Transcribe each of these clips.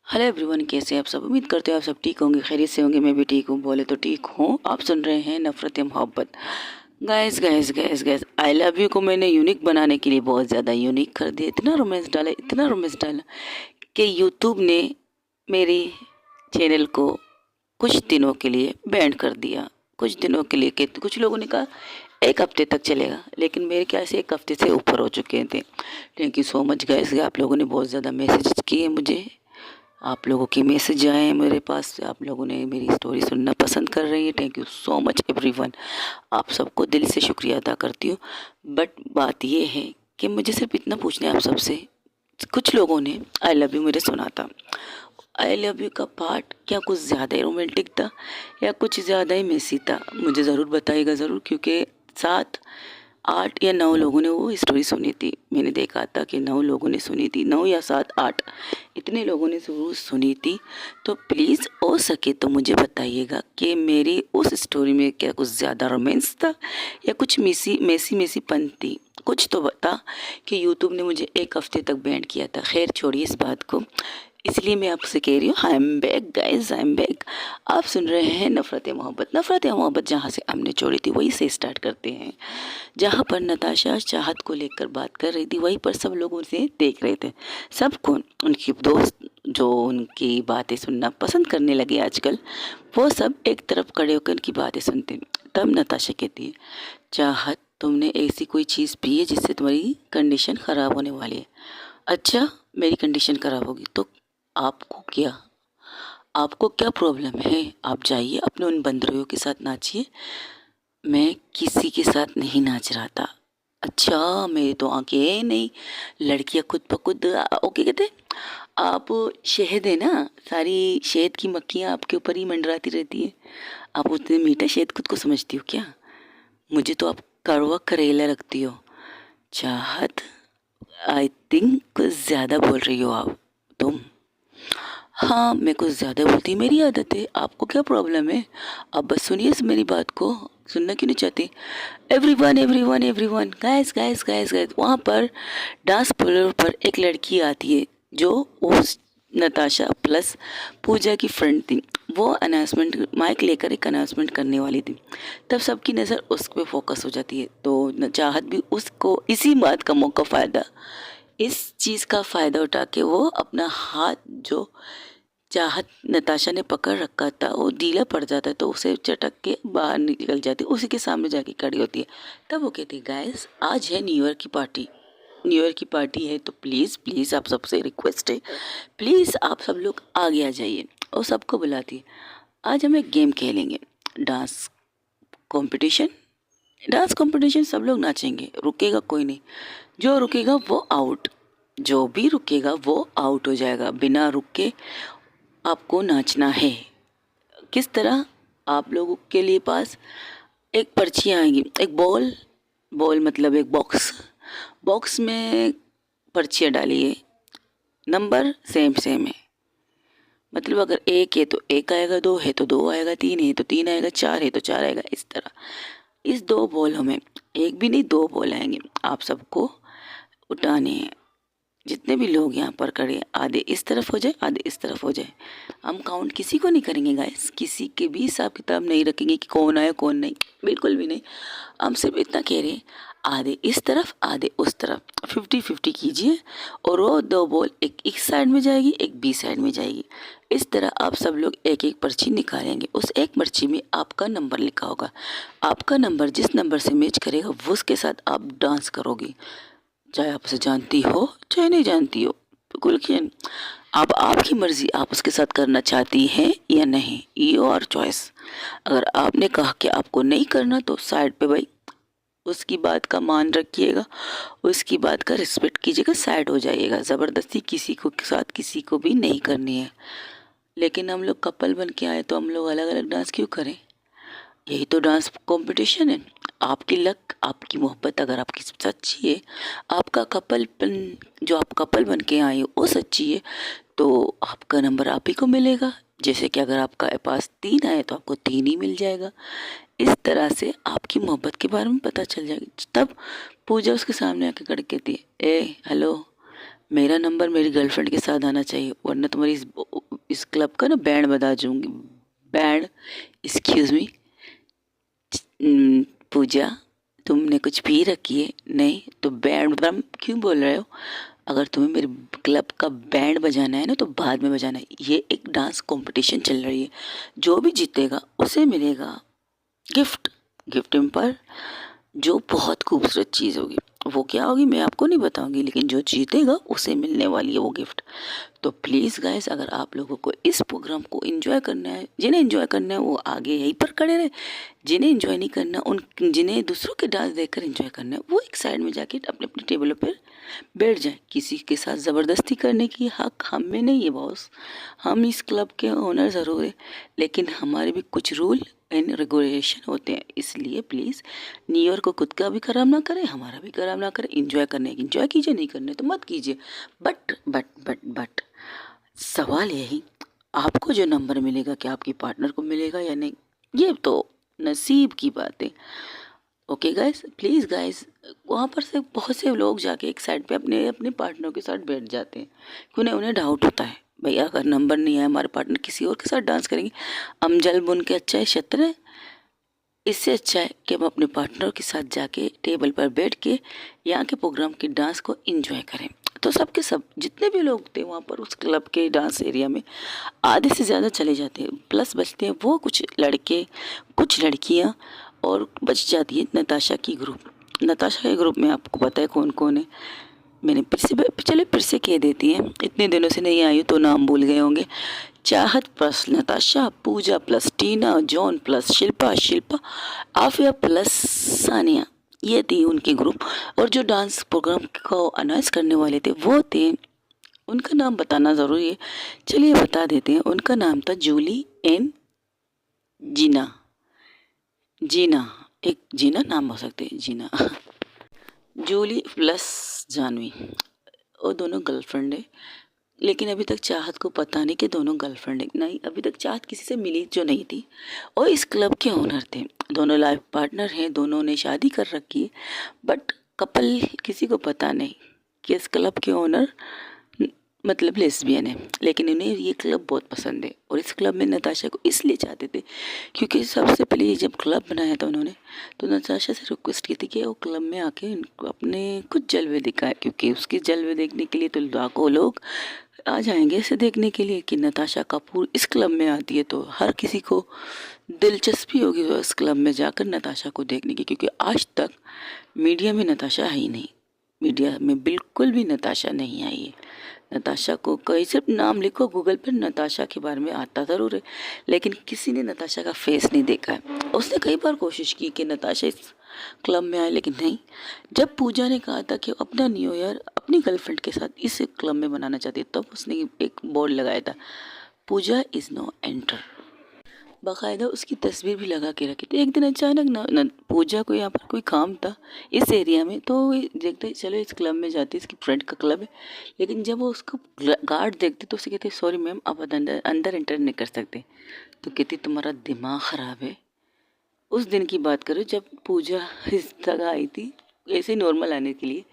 Hello everyone, कैसे हैं आप सब। उम्मीद करते हैं आप सब ठीक होंगे, खैरियत से होंगे। मैं भी ठीक हूँ, बोले तो ठीक हूँ। आप सुन रहे हैं नफरत या मोहब्बत। Guys guys guys guys, I love you को मैंने यूनिक बनाने के लिए बहुत ज़्यादा यूनिक कर दिया। इतना रोमांस डाला, इतना रोमांस डाला कि यूट्यूब ने मेरी चैनल को कुछ दिनों के लिए बैंड कर दिया। कुछ दिनों के लिए, कुछ लोगों ने कहा एक हफ्ते तक चलेगा, लेकिन मेरे ख्याल से एक हफ्ते से ऊपर हो चुके थे। Thank you so much guys, आप लोगों ने बहुत ज़्यादा मैसेज किए मुझे। आप लोगों के मैसेज आए हैं मेरे पास, आप लोगों ने मेरी स्टोरी सुनना पसंद कर रही है। Thank you so much everyone, आप सबको दिल से शुक्रिया अदा करती हूँ। बट बात ये है कि मुझे सिर्फ इतना पूछना है आप सबसे। कुछ लोगों ने आई लव यू मेरे सुना था। आई लव यू का पार्ट क्या कुछ ज़्यादा ही रोमांटिक था या कुछ ज़्यादा ही मेसी था? मुझे ज़रूर बताइएगा ज़रूर, क्योंकि 7 8 या 9 लोगों ने वो स्टोरी सुनी थी। मैंने देखा था कि 9 लोगों ने सुनी थी, 9 या 7 8 इतने लोगों ने ज़रूर सुनी थी। तो प्लीज़ हो सके तो मुझे बताइएगा कि मेरी उस स्टोरी में क्या कुछ ज़्यादा रोमांस था या कुछ मेसी मेसी मेसी पन थी। कुछ तो बता कि यूट्यूब ने मुझे एक हफ्ते तक बैंड किया था। खैर छोड़िए इस बात को, इसलिए मैं आपसे कह रही हूँ I am back guys, I am back. आप सुन रहे हैं नफरत या मोहब्बत। नफरत या मोहब्बत जहाँ से हमने छोड़ी थी वहीं से स्टार्ट करते हैं। जहाँ पर नताशा चाहत को लेकर बात कर रही थी, वहीं पर सब लोग उसे देख रहे थे। सबको उनकी दोस्त जो उनकी बातें सुनना पसंद करने लगे आजकल, वो सब एक तरफ खड़े होकर उनकी बातें सुनते हैं। तब नताशा कहती है, चाहत तुमने ऐसी कोई चीज़ पी है जिससे तुम्हारी कंडीशन ख़राब होने वाली है? अच्छा, मेरी कंडीशन ख़राब होगी तो आपको क्या, आपको क्या प्रॉब्लम है? आप जाइए अपने उन बंदरों के साथ नाचिए। मैं किसी के साथ नहीं नाच रहा था। अच्छा, मेरी तो आंखें नहीं। लड़कियां खुद ब खुद ओके कहते। आप शहद है ना, सारी शहद की मक्खियाँ आपके ऊपर ही मंडराती रहती है। आप उतने मीठा शहद खुद को समझती हो क्या? मुझे तो आप कड़वा करेला लगती हो। चाहत, आई थिंक कुछ ज़्यादा बोल रही हो आप तुम। हाँ, मैं कुछ ज़्यादा बोलती, मेरी आदत है। आपको क्या प्रॉब्लम है? आप बस सुनिए मेरी बात को। सुनना क्यों नहीं चाहती? Everyone everyone everyone, guys guys guys guys, वहाँ पर डांस फ्लोर पर एक लड़की आती है जो उस नताशा प्लस पूजा की फ्रेंड थी। वो अनाउंसमेंट माइक लेकर एक अनाउंसमेंट करने वाली थी। तब सबकी नज़र उस पर फोकस हो जाती है। तो चाहत भी उसको इसी बात का मौका फ़ायदा, इस चीज़ का फ़ायदा उठा के वो अपना हाथ जो चाहत नताशा ने पकड़ रखा था वो ढीला पड़ जाता है, तो उसे चटक के बाहर निकल जाती है, उसी के सामने जाके खड़ी होती है। तब वो कहती है, गाइस आज है न्यू ईयर की पार्टी। न्यू ईयर की पार्टी है तो प्लीज़ प्लीज़ आप सबसे रिक्वेस्ट है, प्लीज़ आप सब लोग आगे आ जाइए। और सबको बुलाती है, आज हम एक गेम खेलेंगे, डांस कंपटीशन। डांस कंपटीशन, सब लोग नाचेंगे, रुकेगा कोई नहीं। जो रुकेगा वो आउट, जो भी रुकेगा वो आउट हो जाएगा। बिना रुके आपको नाचना है। किस तरह? आप लोगों के लिए पास एक पर्ची आएंगी, एक बॉल, बॉल मतलब एक बॉक्स, बॉक्स में पर्चियाँ डालिए। नंबर सेम सेम है, मतलब अगर एक है तो एक आएगा, दो है तो दो आएगा, तीन है तो तीन आएगा, चार है तो चार आएगा। इस तरह इस दो बॉलों में, एक भी नहीं दो बॉल आएंगे, आप सबको उठाने हैं। जितने भी लोग यहाँ पर खड़े हैं, आधे इस तरफ हो जाए आधे इस तरफ हो जाए। हम काउंट किसी को नहीं करेंगे गाइस, किसी के भी हिसाब किताब नहीं रखेंगे कि कौन आया कौन नहीं, बिल्कुल भी नहीं। हम सिर्फ इतना कह रहे हैं, आधे इस तरफ आधे उस तरफ, 50-50 कीजिए। और वो दो बॉल एक इस साइड में जाएगी, एक बी साइड में जाएगी। इस तरह आप सब लोग एक एक पर्ची निकालेंगे। उस एक पर्ची में आपका नंबर लिखा होगा। आपका नंबर जिस नंबर से मैच करेगा वो उसके साथ आप डांस करोगे, चाहे आप उसे जानती हो चाहे नहीं जानती हो, बिल्कुल कि अब आपकी मर्जी, आप उसके साथ करना चाहती हैं या नहीं, योर चॉइस। अगर आपने कहा कि आपको नहीं करना तो साइड पे भाई, उसकी बात का मान रखिएगा, उसकी बात का रिस्पेक्ट कीजिएगा, साइड हो जाइएगा। ज़बरदस्ती किसी को के साथ किसी को भी नहीं करनी है। लेकिन हम लोग कपल बन के आए तो हम लोग अलग अलग डांस क्यों करें? यही तो डांस कंपटीशन है। आपकी लक, आपकी मोहब्बत अगर आपकी सच्ची है, आपका कपलपन जो आप कपल बन के आए हो वो सच्ची है, तो आपका नंबर आप ही को मिलेगा। जैसे कि अगर आपका पास 3 आए तो आपको 3 ही मिल जाएगा। इस तरह से आपकी मोहब्बत के बारे में पता चल जाएगा। तब पूजा उसके सामने आके खड़ी कहती है, ए हेलो, मेरा नंबर मेरी गर्लफ्रेंड के साथ आना चाहिए, वरना तुम्हारी इस क्लब का ना बैंड बजा दूंगी। बैंड, एक्सक्यूज मी, पूजा तुमने कुछ पी रखी है? नहीं तो बैंड बम क्यों बोल रहे हो? अगर तुम्हें मेरे क्लब का बैंड बजाना है ना तो बाद में बजाना है। ये एक डांस कंपटीशन चल रही है, जो भी जीतेगा उसे मिलेगा गिफ्ट। गिफ्ट पर जो बहुत खूबसूरत चीज़ होगी, वो क्या होगी मैं आपको नहीं बताऊंगी, लेकिन जो जीतेगा उसे मिलने वाली है वो गिफ्ट। तो प्लीज़ गाइस, अगर आप लोगों को इस प्रोग्राम को एंजॉय करना है, जिन्हें एंजॉय करना है वो आगे यहीं पर खड़े रहे, जिन्हें एंजॉय नहीं करना, उन जिन्हें दूसरों के डांस देखकर एंजॉय करना है वो एक साइड में जाके अपने अपने टेबलों पर बैठ जाए। किसी के साथ ज़बरदस्ती करने की हक हम में नहीं है बॉस। हम इस क्लब के ओनर ज़रूर है, लेकिन हमारे भी कुछ रूल एंड रेगुलेशन होते हैं। इसलिए प्लीज़ न्यू ईयर को खुद का भी खराब ना करें, हमारा भी खराब ना करें। इंजॉय करने की इंजॉय कीजिए, नहीं करने तो मत कीजिए। बट सवाल यही, आपको जो नंबर मिलेगा क्या आपकी पार्टनर को मिलेगा या नहीं, ये तो नसीब की बात है। ओके गाइस, प्लीज़ गाइस, वहाँ पर से बहुत से लोग जाके एक साइड पे अपने अपने पार्टनर के साथ बैठ जाते हैं, क्योंकि उन्हें डाउट होता है भैया अगर नंबर नहीं आया हमारे पार्टनर किसी और के साथ डांस करेंगे, हम जल बुन के अच्छा है शत्र है। इससे अच्छा है कि हम अपने पार्टनर के साथ जाके टेबल पर बैठ के यहाँ के प्रोग्राम के डांस को एंजॉय करें। तो सबके सब जितने भी लोग थे वहाँ पर उस क्लब के डांस एरिया में आधे से ज़्यादा चले जाते हैं, प्लस बचते हैं वो कुछ लड़के कुछ लड़कियाँ, और बच जाती है नताशा की ग्रुप। नताशा के ग्रुप में आपको पता है कौन कौन है, मैंने फिर से कह देती हैं, इतने दिनों से नहीं आई तो नाम भूल गए होंगे। Chahat plus Natasha, Pooja plus Tina, John plus Shilpa, Shilpa Aafiya plus Sania, ये थी उनके ग्रुप। और जो डांस प्रोग्राम को अनाउंस करने वाले थे वो थे, उनका नाम बताना ज़रूरी है, चलिए बता देते हैं। उनका नाम था जूली एंड जीना। जीना, एक जीना नाम हो सकते हैं, जीना जूली प्लस जानवी, वो दोनों गर्लफ्रेंड है। लेकिन अभी तक चाहत को पता नहीं कि दोनों गर्लफ्रेंड है नहीं, अभी तक चाहत किसी से मिली जो नहीं थी। और इस क्लब के ओनर थे, दोनों लाइफ पार्टनर हैं, दोनों ने शादी कर रखी है, बट कपल किसी को पता नहीं कि इस क्लब के ओनर मतलब लेस्बियन है। लेकिन उन्हें ये क्लब बहुत पसंद है, और इस क्लब में नताशा को इसलिए चाहते थे क्योंकि सबसे पहले ये जब क्लब बनाया था उन्होंने, तो नताशा से रिक्वेस्ट की थी कि वो क्लब में आके अपने कुछ जलवे दिखाए, क्योंकि उसके जलवे देखने के लिए तो लाखों लोग आ जाएंगे इसे देखने के लिए कि नताशा कपूर इस क्लब में आती है। तो हर किसी को दिलचस्पी होगी इस क्लब में जाकर नताशा को देखने की, क्योंकि आज तक मीडिया में नताशा है ही नहीं, मीडिया में बिल्कुल भी नताशा नहीं आई है। नताशा को कहीं सिर्फ नाम लिखो गूगल पर, नताशा के बारे में आता ज़रूर है, लेकिन किसी ने नताशा का फेस नहीं देखा है। उसने कई बार कोशिश की कि नताशा इस क्लब में आए, लेकिन नहीं। जब पूजा ने कहा था कि अपना न्यू ईयर अपनी गर्लफ्रेंड के साथ इस क्लब में मनाना चाहती है, तब उसने एक बोर्ड लगाया था, पूजा इज़ नो एंटर। बाकायदा उसकी तस्वीर भी लगा के रखी। तो एक दिन अचानक न पूजा को यहाँ पर कोई काम था इस एरिया में, तो वो देखते चलो इस क्लब में जाती, इसकी फ्रेंड का क्लब है। लेकिन जब वो उसको गार्ड देखते तो उसे कहते सॉरी मैम आप अंदर अंदर एंटर नहीं कर सकते। तो कहती तुम्हारा दिमाग ख़राब है। उस दिन की बात करो जब पूजा इस जगह आई थी ऐसे नॉर्मल आने के लिए,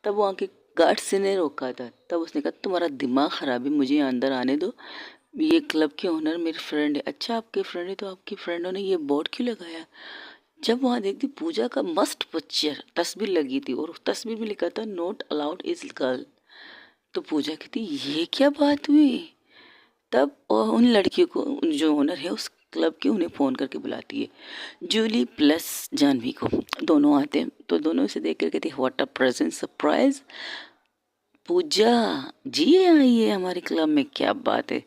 तब वहाँ के गार्ड्स ने रोका था। तब उसने कहा तुम्हारा दिमाग ख़राब है, मुझे अंदर आने दो, ये क्लब के ओनर मेरी फ्रेंड है। अच्छा आपके फ्रेंड है, तो आपकी फ्रेंडों ने ये बोर्ड क्यों लगाया? जब वहाँ देखती पूजा का मस्त पिक्चर तस्वीर लगी थी, और उस तस्वीर में लिखा था नॉट अलाउड इज गर्ल। तो पूजा कहती ये क्या बात हुई? तब उन लड़कियों को जो ओनर है उस क्लब की उन्हें फ़ोन करके बुलाती है, जूली प्लस जानवी को। दोनों आते हैं तो दोनों से देख कर कहती व्हाट अ प्रेजेंट सरप्राइज, पूजा जी आई है हमारे क्लब में, क्या बात है।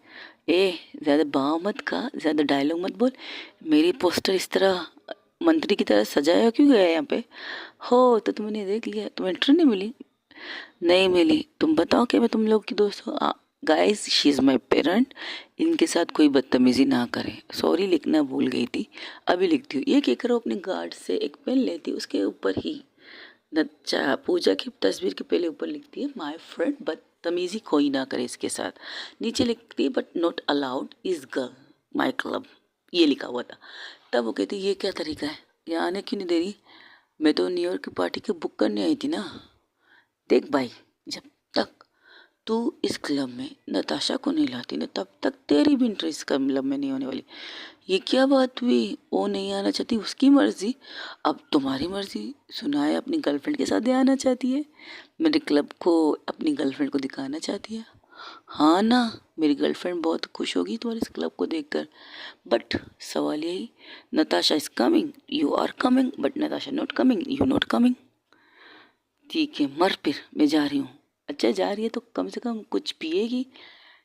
ए ज़्यादा भाव मत खा, ज़्यादा डायलॉग मत बोल, मेरी पोस्टर इस तरह मंत्री की तरह सजाया क्यों गया यहाँ पे? हो तो तुमने देख लिया, तुम्हें एंट्री नहीं मिली? नहीं मिली, तुम बताओ कि मैं तुम लोग की दोस्त हो? Guys she is my parent, इनके साथ कोई बदतमीज़ी ना करें। सॉरी लिखना भूल गई थी, अभी लिखती हूँ। ये कहकर वो अपने गार्ड से एक पेन लेती, उसके ऊपर ही अच्छा पूजा की तस्वीर के पहले ऊपर लिखती है माय फ्रेंड, बदतमीजी कोई ना करे इसके साथ। नीचे लिखती है but not allowed is girl my club, ये लिखा हुआ था। तब वो कहती ये क्या तरीका है, यहाँ आने क्यों नहीं दे रही? मैं तो न्यू ईयर की पार्टी के बुक करने आई थी ना। देख भाई, जब तक तू इस क्लब में नताशा को नहीं लाती ना, तब तक तेरी भी एंट्री इस क्लब में नहीं होने वाली। ये क्या बात हुई? वो नहीं आना चाहती, उसकी मर्जी। अब तुम्हारी मर्जी। सुना है अपनी गर्लफ्रेंड के साथ आना चाहती है, मेरे क्लब को अपनी गर्लफ्रेंड को दिखाना चाहती है। हाँ ना, मेरी गर्लफ्रेंड बहुत खुश होगी तुम्हारे इस क्लब को देखकर। बट सवाल यही, Natasha is coming, you are coming, but Natasha not coming, you not coming. ठीक है, मर फिर, मैं जा रही हूँ। अच्छा जा रही है तो कम से कम कुछ पिएगी।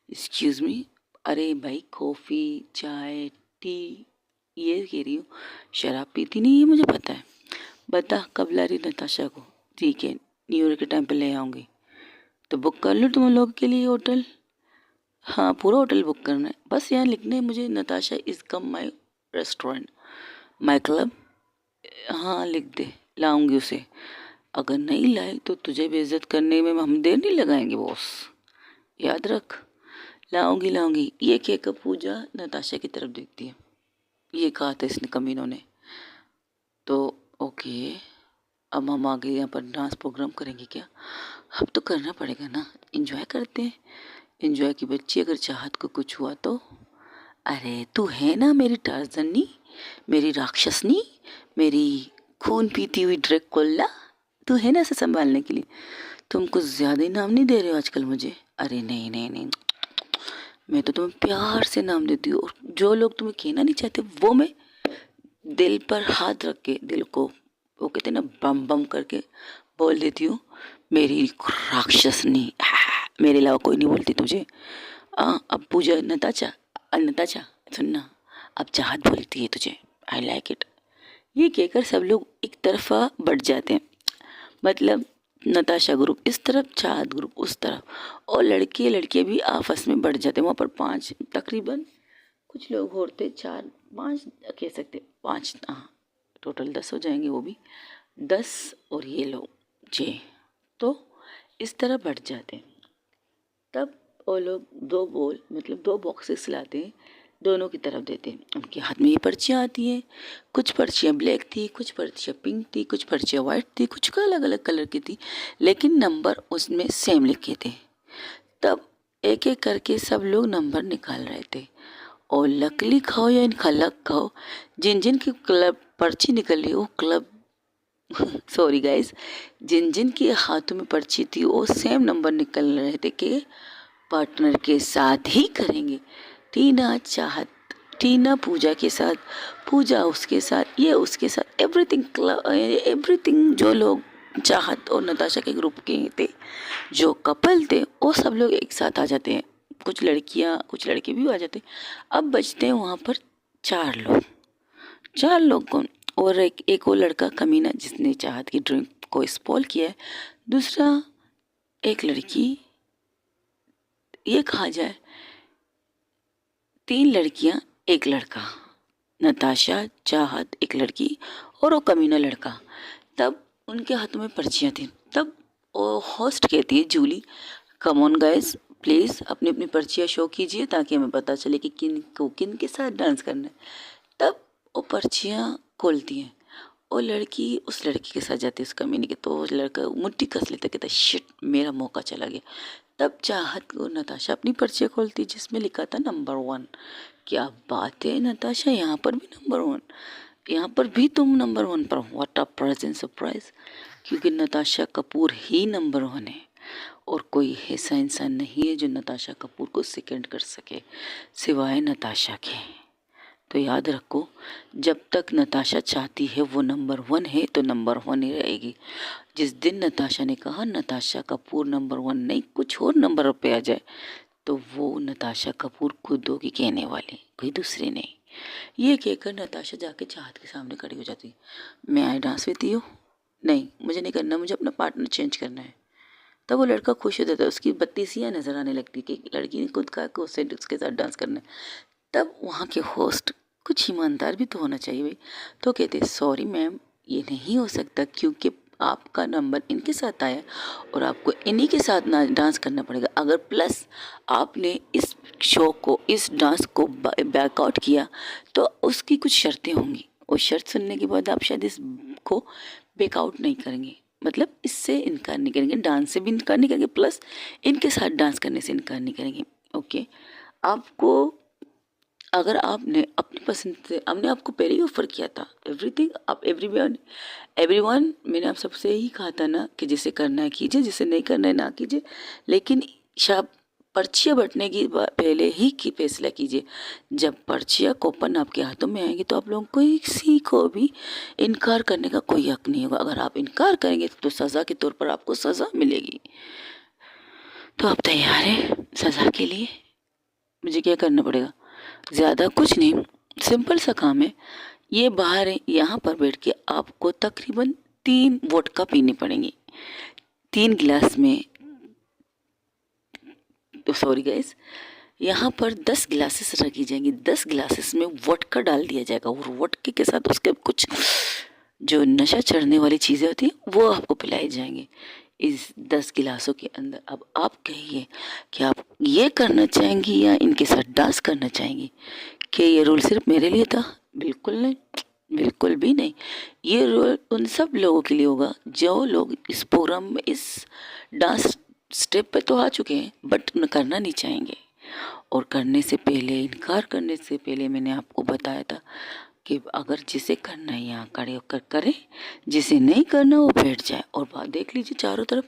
Excuse me. अरे भाई, कॉफ़ी चाय टी ये कह रही हूँ, शराब पीती नहीं है मुझे पता है। बता कब ला रही नताशा को? ठीक है, न्यू ईयर के टाइम पे ले आऊँगी। तो बुक कर लो तुम लोग के लिए होटल। हाँ, पूरा होटल बुक करना है। बस यहाँ लिखना है मुझे, Natasha is come my restaurant, my club. हाँ लिख दे, लाऊंगी उसे। अगर नहीं लाए तो तुझे बेइज्जत करने में हम देर नहीं लगाएंगे बॉस, याद रख। लाऊंगी लाऊंगी। ये कहकर पूजा नताशा की तरफ देखती है। ये कहा था इसने कमीनों ने। तो ओके, अब हम आगे यहाँ पर डांस प्रोग्राम करेंगे क्या? अब तो करना पड़ेगा ना, एंजॉय करते हैं। एंजॉय की बच्ची, अगर चाहत को कुछ हुआ तो। अरे तू है ना मेरी टार्जनी, मेरी राक्षसनी, मेरी खून पीती हुई ड्रैकुला। तू है ना इसे संभालने के लिए। तुम कुछ ज़्यादा ही नाम नहीं दे रहे हो आजकल मुझे। अरे नहीं नहीं नहीं, मैं तो तुम्हें प्यार से नाम देती हूँ, और जो लोग तुम्हें कहना नहीं चाहते वो मैं दिल पर हाथ रख के, दिल को वो कहते ना बम बम करके बोल देती हूँ, मेरी राक्षसनी। मेरे अलावा कोई नहीं बोलती तुझे। अब पूजा नताशा, नताशा सुनना, अब चाहत बोलती है तुझे, आई लाइक इट। ये कहकर सब लोग एक तरफा बढ़ जाते हैं। मतलब नताशा ग्रुप इस तरफ, चाहत ग्रुप उस तरफ, और लड़के लड़के भी आपस में बढ़ जाते हैं। वहाँ पर 5 तकरीबन, कुछ लोग होते 4 5 कह सकते, 5, हाँ टोटल 10 हो जाएंगे वो भी, 10 और ये लोग 6, तो इस तरह बढ़ जाते हैं। तब वो लोग 2 बॉल मतलब 2 बॉक्सेस लाते हैं, दोनों की तरफ देते हैं। उनके हाथ में ये पर्चियाँ आती हैं, कुछ पर्चियाँ ब्लैक थी, कुछ पर्चियाँ पिंक थी, कुछ पर्चियाँ वाइट थी, कुछ का अलग अलग कलर की थी, लेकिन नंबर उसमें सेम लिखे थे। तब एक एक करके सब लोग नंबर निकाल रहे थे, और लकली खाओ या खलक खाओ, जिन जिन की क्लब पर्ची निकल रही वो क्लब सॉरी गाइस, जिन जिन के हाथों में पर्ची थी वो सेम नंबर निकल रहे थे कि पार्टनर के साथ ही करेंगे। टीना चाहत, टीना पूजा के साथ, पूजा उसके साथ, ये उसके साथ, एवरीथिंग एवरीथिंग। जो लोग चाहत और नताशा के ग्रुप के थे, जो कपल थे, वो सब लोग एक साथ आ जाते हैं। कुछ लड़कियां कुछ लड़के भी आ जाते हैं। अब बचते हैं वहाँ पर 4 लोग। 4 लोग कौन? और एक वो लड़का कमीना जिसने चाहत की ड्रिंक को स्पॉइल किया है। दूसरा एक लड़की, ये कहा जाए 3 लड़कियां एक लड़का, नताशा, चाहत एक लड़की और वो कमीना लड़का। तब उनके हाथों में पर्चियाँ थी। तब वो होस्ट कहती है Julie, come on guys, please अपनी अपनी पर्चियाँ शो कीजिए ताकि हमें पता चले कि किन को किन के साथ डांस करना है। तब वो पर्चियाँ खोलती हैं, और लड़की उस लड़की के साथ जाती है, उस कमीने के। तो वो लड़का मुट्ठी कस लेता, कहता शिट, मेरा मौका चला गया। तब चाहत को नताशा अपनी पर्चियाँ खोलती जिसमें लिखा था नंबर 1। क्या बात है नताशा, यहाँ पर भी नंबर 1, यहाँ पर भी तुम नंबर 1 पर हो। व्हाट अ प्रेजेंट सरप्राइज, क्योंकि नताशा कपूर ही नंबर 1 है, और कोई ऐसा इंसान नहीं है जो नताशा कपूर को सेकंड कर सके सिवाय नताशा के। तो याद रखो, जब तक नताशा चाहती है वो नंबर 1 है तो नंबर 1 ही रहेगी। जिस दिन नताशा ने कहा नताशा कपूर नंबर 1 नहीं, कुछ और नंबर पे आ जाए, तो वो नताशा कपूर खुद होगी कहने वाली, कोई दूसरी नहीं। ये कहकर नताशा जाके चाहत के सामने खड़ी हो जाती। मैं आई डांस विद यू? नहीं, मुझे नहीं करना, मुझे अपना पार्टनर चेंज करना है। तब वो लड़का खुश हो जाता है, उसकी बत्तीसियाँ नजर आने लगती कि लड़की ने खुद कहा कि उससे उसके साथ डांस करना है। तब वहाँ के होस्ट, कुछ ईमानदार भी तो होना चाहिए भाई, तो कहते सॉरी मैम, ये नहीं हो सकता क्योंकि आपका नंबर इनके साथ आया और आपको इन्हीं के साथ ना डांस करना पड़ेगा। अगर प्लस आपने इस शो को, इस डांस को बैकआउट किया तो उसकी कुछ शर्तें होंगी, और शर्त सुनने के बाद आप शायद इसको बैकआउट नहीं करेंगे। मतलब इससे इनकार नहीं करेंगे, डांस से भी इनकार नहीं करेंगे, प्लस इनके साथ डांस करने से इनकार नहीं करेंगे। ओके, आपको अगर आपने अपनी पसंद से, हमने आपको पहले ही ऑफर किया था एवरीथिंग, आप एवरीवन मैंने आप सबसे ही कहा था ना कि जिसे करना है कीजिए, जिसे नहीं करना है ना कीजिए। लेकिन शायद पर्चियाँ बंटने की पहले ही की फैसला कीजिए। जब पर्चियाँ कूपन आपके हाथों में आएंगी तो आप लोगों को किसी को भी इनकार करने का कोई हक नहीं होगा। अगर आप इनकार करेंगे तो सज़ा के तौर पर आपको सज़ा मिलेगी। तो आप तैयार हैं सज़ा के लिए? मुझे क्या करना पड़ेगा? ज़्यादा कुछ नहीं, सिंपल सा काम है। ये बाहर है, यहाँ पर बैठ के आपको तकरीबन 3 वोडका पीने पड़ेंगे। 3 गिलास में, तो सॉरी गाइस, यहाँ पर 10 गिलासेस रखी जाएंगी। 10 गिलासेस में वोडका डाल दिया जाएगा और वोडके के साथ उसके कुछ जो नशा चढ़ने वाली चीज़ें होती हैं वो आपको पिलाई जाएंगी इस 10 गिलासों के अंदर। अब आप कहिए कि आप ये करना चाहेंगी या इनके साथ डांस करना चाहेंगी? कि ये रूल सिर्फ मेरे लिए था? बिल्कुल नहीं, बिल्कुल भी नहीं। ये रूल उन सब लोगों के लिए होगा जो लोग इस प्रोग्राम में, इस डांस स्टेप पे तो आ चुके हैं बट करना नहीं चाहेंगे। और करने से पहले, इनकार करने से पहले मैंने आपको बताया था कि अगर जिसे करना है यहाँ खड़े होकर करे, जिसे नहीं करना वो बैठ जाए। और बात देख लीजिए चारों तरफ,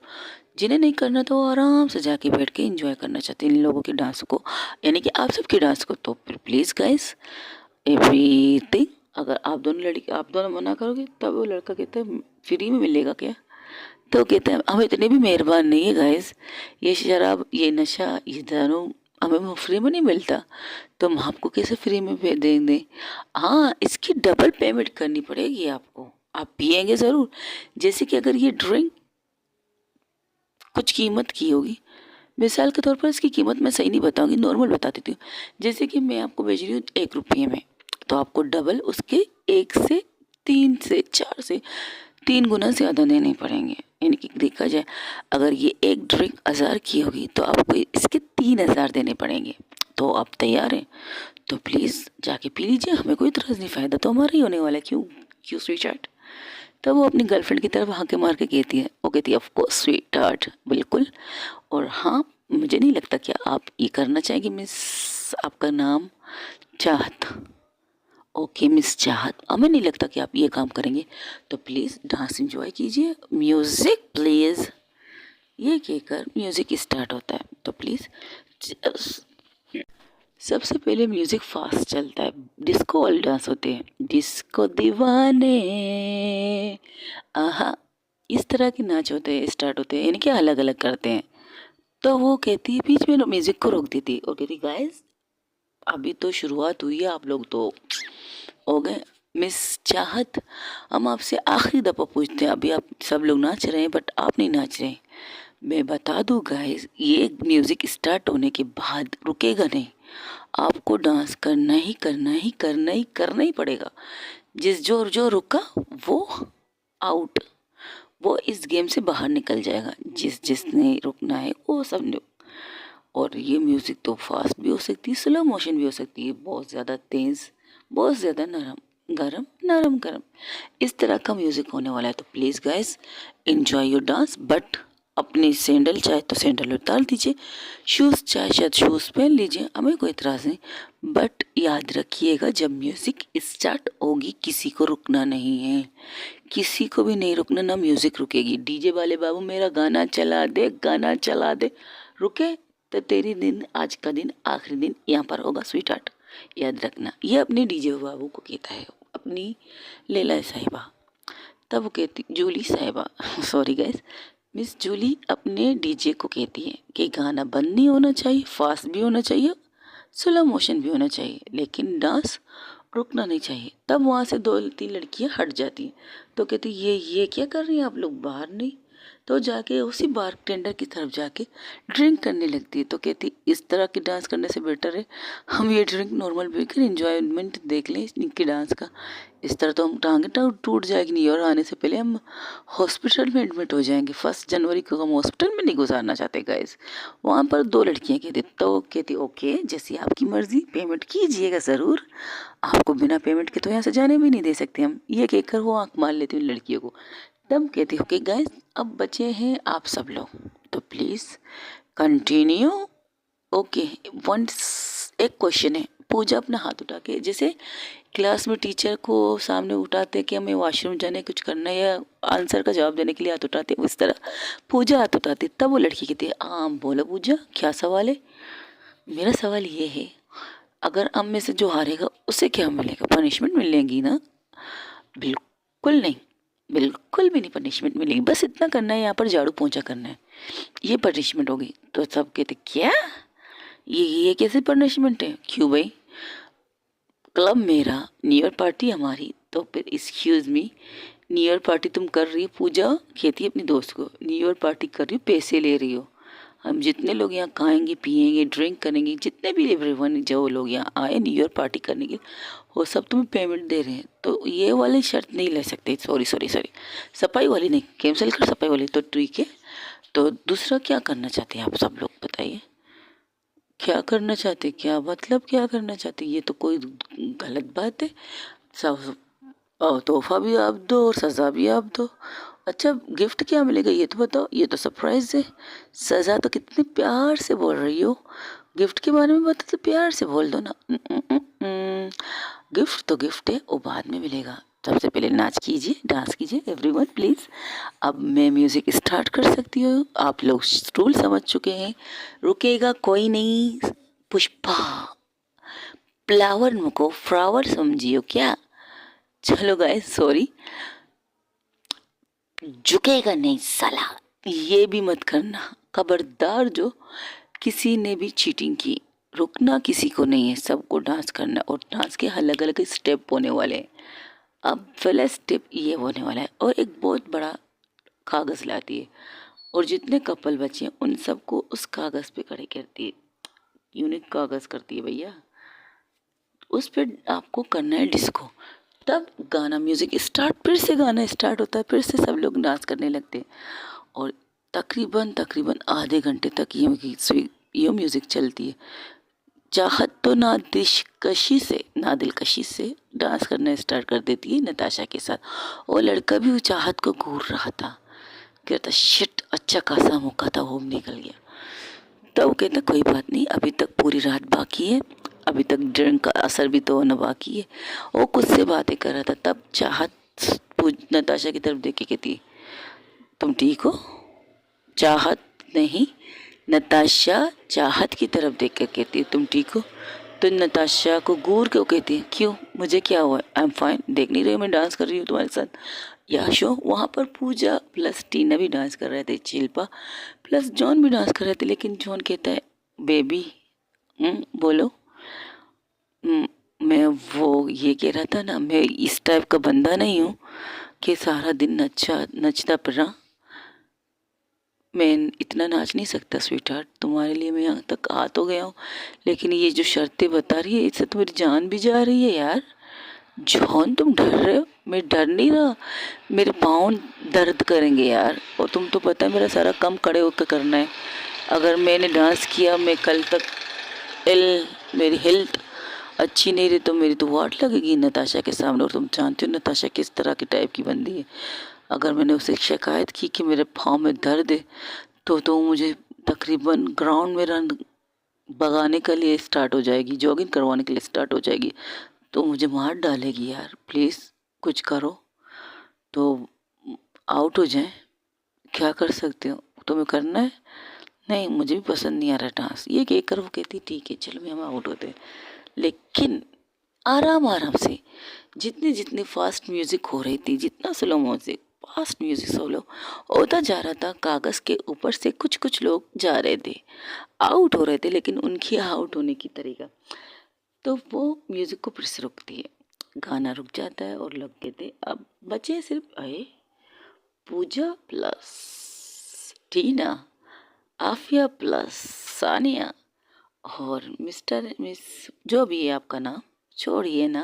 जिन्हें नहीं करना तो वो आराम से जाके बैठ के एंजॉय करना चाहते हैं इन लोगों की डांस को, यानी कि आप सबकी डांस को। तो फिर प्लीज़ गाइस, एवरीथिंग, अगर आप दोनों मना करोगे तब वो लड़का कहता है फ्री में मिलेगा क्या? तो कहते हैं हम इतने भी मेहरबान नहीं है गाइस, ये शराब, ये नशा, ये दारू हमें फ्री में नहीं मिलता, तो हम आपको कैसे फ्री में दे दें? हाँ, इसकी डबल पेमेंट करनी पड़ेगी आपको। आप पिएंगे ज़रूर। जैसे कि अगर ये ड्रिंक कुछ कीमत की होगी, मिसाल के तौर पर इसकी कीमत मैं सही नहीं बताऊंगी, नॉर्मल बता देती हूँ। जैसे कि मैं आपको बेच रही हूँ 1 रुपये में, तो आपको डबल उसके 1 से 3 से 4 से 3 गुना ज़्यादा देने पड़ेंगे। यानी कि देखा जाए, अगर ये एक ड्रिंक 1000 की होगी तो आपको इसके 3000 देने पड़ेंगे। तो आप तैयार हैं? तो प्लीज़ जाके पी लीजिए, हमें कोई इतराज़ नहीं, फ़ायदा तो हमारा ही होने वाला है। क्यों क्यों स्वीट हार्ट? तब वो अपनी गर्लफ्रेंड की तरफ हाँके मार के कहती है, वो कहती है ऑफ कोर्स स्वीट हार्ट, बिल्कुल। और हाँ, मुझे नहीं लगता कि आप ये करना चाहेंगे मिस, आपका नाम चाहत। ओके मिस चाहत, हमें नहीं लगता कि आप ये काम करेंगे। तो प्लीज़ डांस एंजॉय कीजिए। Music please. ये कहकर म्यूज़िक स्टार्ट होता है। तो प्लीज़, सबसे पहले म्यूज़िक फास्ट चलता है, डिस्को वाले डांस होते हैं, डिस्को दीवाने, आहा, इस तरह के नाच होते हैं, स्टार्ट होते हैं, यानी कि अलग अलग करते हैं। तो वो कहती है, बीच में म्यूज़िक को रोक देती और कहती गाइस अभी तो शुरुआत हुई है, आप लोग तो हो गए। मिस चाहत, हम आपसे आखिरी दफ़ा पूछते हैं, अभी आप सब लोग नाच रहे हैं बट आप नहीं नाच रहे। मैं बता दूँ गाइस, ये म्यूज़िक स्टार्ट होने के बाद रुकेगा नहीं, आपको डांस करना ही करना ही करना ही करना ही पड़ेगा। जो रुका वो आउट, वो इस गेम से बाहर निकल जाएगा। जिसने रुकना है वो सब ने। और ये म्यूज़िक तो फास्ट भी हो सकती है, स्लो मोशन भी हो सकती है, बहुत ज़्यादा तेज़, बहुत ज़्यादा नरम गरम, नरम गरम, इस तरह का म्यूज़िक होने वाला है। तो please guys enjoy your dance, but अपनी सैंडल चाहे तो सैंडल उतार दीजिए, शूज़ चाहे शायद शूज़ पहन लीजिए, हमें कोई इतराज़ नहीं। बट याद रखिएगा जब म्यूज़िक स्टार्ट होगी किसी को रुकना नहीं है, किसी को भी नहीं रुकना, ना म्यूज़िक रुकेगी। डीजे वाले बाबू मेरा गाना चला दे, गाना चला दे, रुके तो तेरी दिन, आज का दिन आखिरी दिन यहाँ पर होगा स्वीट हार्ट, याद रखना। ये अपने डीजे बाबू को कहता है, अपनी लैला साहिबा। तब वो कहती, जूली साहिबा सॉरी गाइस, मिस जूली अपने डीजे को कहती है कि गाना बंद नहीं होना चाहिए, फास्ट भी होना चाहिए, स्लो मोशन भी होना चाहिए, लेकिन डांस रुकना नहीं चाहिए। तब वहाँ से 2-3 लड़कियाँ हट जाती हैं। तो कहती ये क्या कर रही हैं आप लोग, बाहर नहीं? तो जाके उसी बार टेंडर की तरफ जाके ड्रिंक करने लगती है। तो कहती इस तरह की डांस करने से बेटर है हम ये ड्रिंक नॉर्मल पीकर इंजॉयमेंट देख लें इनकी डांस का। इस तरह तो हम टांगे टूट जाएगी नहीं, और आने से पहले हम हॉस्पिटल में एडमिट हो जाएंगे। 1 जनवरी को हम हॉस्पिटल में नहीं गुजारना चाहते गाइस। वहाँ पर 2 लड़कियाँ कहती, तो कहती ओके जैसी आपकी मर्ज़ी, पेमेंट कीजिएगा ज़रूर, आपको बिना पेमेंट के तो यहाँ से जाने भी नहीं दे सकते हम। ये कहकर वो आँख मार लेती उन लड़कियों को। तब कहती ओके गाइस, अब बचे हैं आप सब लोग, तो प्लीज़ कंटिन्यू। ओके, वंस एक क्वेश्चन है, पूजा अपना हाथ उठा के, जैसे क्लास में टीचर को सामने उठाते कि हमें वॉशरूम जाने कुछ करना है या आंसर का जवाब देने के लिए हाथ उठाते, उस तरह पूजा हाथ उठाती। तब वो लड़की कहती है बोलो पूजा, क्या सवाल है? मेरा सवाल ये है, अगर हम में से जो हारेगा उसे क्या मिलेगा? पनिशमेंट मिलेगी ना? बिल्कुल नहीं, बिल्कुल भी नहीं पनिशमेंट मिलेगी। बस इतना करना है, यहाँ पर झाड़ू पोंछा करना है, ये पनिशमेंट होगी। तो सब कहते क्या, ये कैसे पनिशमेंट है? क्यों भाई, क्लब मेरा, न्यू ईयर पार्टी हमारी, तो फिर excuse me, new year party तुम कर रही हो? पूजा कहती है अपनी दोस्त को, न्यू ईयर पार्टी कर रही हो, पैसे ले रही हो, हम जितने लोग यहाँ खाएंगे पिएंगे ड्रिंक करेंगे, जितने भी एवरीवन जो लोग यहाँ आए न्यू ईयर पार्टी करने के, वो सब तुम्हें पेमेंट दे रहे हैं, तो ये वाली शर्त नहीं ले सकते। सॉरी सॉरी सॉरी, सफाई वाली नहीं, कैंसिल कर सफाई वाली, तो ठीक है। तो दूसरा क्या करना चाहते हैं आप सब लोग बताइए, क्या करना चाहते, क्या मतलब क्या करना चाहते? ये तो कोई गलत बात है। सब तोहफा भी आप दो और सज़ा भी आप दो। अच्छा, गिफ्ट क्या मिलेगा ये तो बताओ, ये तो सरप्राइज है। सज़ा तो कितने प्यार से बोल रही हो, गिफ्ट के बारे में बता तो प्यार से बोल दो ना। गिफ्ट तो गिफ्ट है, वो बाद में मिलेगा। सबसे पहले नाच कीजिए, डांस कीजिए एवरीवन प्लीज़। अब मैं म्यूज़िक स्टार्ट कर सकती हूँ, आप लोग रूल समझ चुके हैं, रुकेगा कोई नहीं। पुष्पा, फ्लावर को फ्लावर समझियो क्या? चलो गाइस सॉरी, झुकेगा नहीं साला, ये भी मत करना खबरदार। जो किसी ने भी चीटिंग की, रुकना किसी को नहीं है, सबको डांस करना, और डांस के अलग अलग स्टेप होने वाले हैं। अब पहला स्टेप ये होने वाला है, और एक बहुत बड़ा कागज़ लाती है, और जितने कपल बचे हैं उन सबको उस कागज़ पे खड़े करती है। यूनिक कागज़ करती है भैया, उस पर आपको करना है डिस्को। तब गाना म्यूज़िक स्टार्ट, फिर से गाना स्टार्ट होता है, फिर से सब लोग डांस करने लगते हैं, और तकरीबन तकरीबन आधे घंटे तक ये म्यूज़िक चलती है। चाहत तो दिलकशी से डांस करना स्टार्ट कर देती है नताशा के साथ, और लड़का भी उस चाहत को घूर रहा था, कहता शिट, अच्छा खासा मौका था, वो निकल गया। तब वो कहता कोई बात नहीं, अभी तक पूरी रात बाकी है, अभी तक ड्रिंक का असर भी तो होना बाकी है। वो कुछ से बातें कर रहा था, तब चाहत नताशा की तरफ देख के कहती तुम ठीक हो? चाहत नहीं, नताशा चाहत की तरफ देख कर कहती है तुम ठीक हो? तो नताशा को घूर के वो कहती है क्यों, मुझे क्या हुआ, आई एम फाइन, देख नहीं रही हो मैं डांस कर रही हूँ तुम्हारे साथ। या शो, वहाँ पर पूजा प्लस टीना भी डांस कर रहे थे, शिल्पा प्लस जॉन भी डांस कर रहे थे, लेकिन जॉन कहता है बेबी बोलो। मैं वो ये कह रहा था ना, मैं इस टाइप का बंदा नहीं हूँ कि सारा दिन नचता फिरा, मैं इतना नाच नहीं सकता स्वीट हार्ट, तुम्हारे लिए मैं यहाँ तक आ तो गया हूँ, लेकिन ये जो शर्तें बता रही है इससे तो मेरी जान भी जा रही है यार। जॉन तुम डर रहे हो? मैं डर नहीं रहा, मेरे पाँव दर्द करेंगे यार, और तुम तो पता है मेरा सारा काम खड़े होकर करना है। अगर मैंने डांस किया, मैं कल तक मेरी हेल्थ अच्छी नहीं रही तो मेरी तो वाट लगेगी नताशा के सामने, और तुम जानते हो नताशा किस तरह की टाइप की बंदी है। अगर मैंने उसे शिकायत की कि मेरे पाँव में दर्द है, तो मुझे तकरीबन ग्राउंड में रन भगाने के लिए स्टार्ट हो जाएगी, जॉगिंग करवाने के लिए स्टार्ट हो जाएगी, तो मुझे मार डालेगी यार। प्लीज़ कुछ करो तो आउट हो जाए, क्या कर सकते हो, तुम्हें करना है? नहीं, मुझे भी पसंद नहीं आ रहा डांस, ये कह कर वो कहती ठीक है चलो मैं हम आउट होते हैं। लेकिन आराम आराम से, जितनी जितनी फास्ट म्यूज़िक हो रही थी, जितना slow music, fast music solo होता जा रहा था, कागज़ के ऊपर से कुछ कुछ लोग जा रहे थे, आउट हो रहे थे, लेकिन उनकी आउट होने की तरीका, तो वो म्यूज़िक को फिर से रोकती है, गाना रुक जाता है, और लोग कहते अब बचे सिर्फ आए पूजा प्लस टीना, आफिया प्लस सानिया, और मिस्टर मिस जो भी है आपका नाम, छोड़िए ना,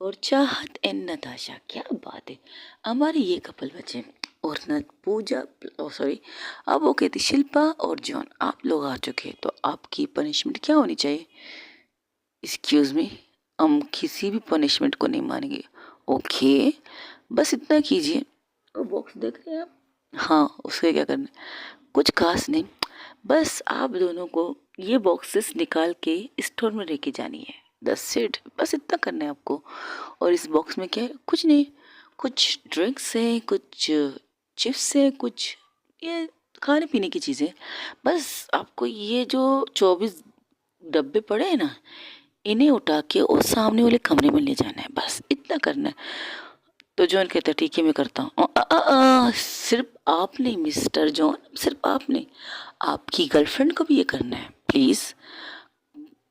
और चाहत एंड नताशा। क्या बात है, हमारे ये कपल बचे, और न पूजा सॉरी, अब वो कहती शिल्पा और जॉन आप लोग आ चुके हैं, तो आपकी पनिशमेंट क्या होनी चाहिए? एक्सक्यूज़ मी, हम किसी भी पनिशमेंट को नहीं मानेंगे। ओके, बस इतना कीजिए, वो बॉक्स देख रहे हैं आप? हाँ, उसके क्या करना है, कुछ खास नहीं, बस आप दोनों को ये बॉक्सेस निकाल के स्टोर में लेके जानी है। दस इट, बस इतना करना है आपको। और इस बॉक्स में क्या है, कुछ नहीं, कुछ ड्रिंक्स हैं, कुछ चिप्स हैं, कुछ ये खाने पीने की चीज़ें। बस आपको ये जो 24 डब्बे पड़े हैं ना, इन्हें उठा के और सामने वाले कमरे में ले जाना है, बस इतना करना है। तो जॉन कहता है ठीक है मैं करता हूँ। सिर्फ आप नहीं मिस्टर जॉन, सिर्फ आप नहीं, आपकी गर्लफ्रेंड को भी ये करना है। प्लीज़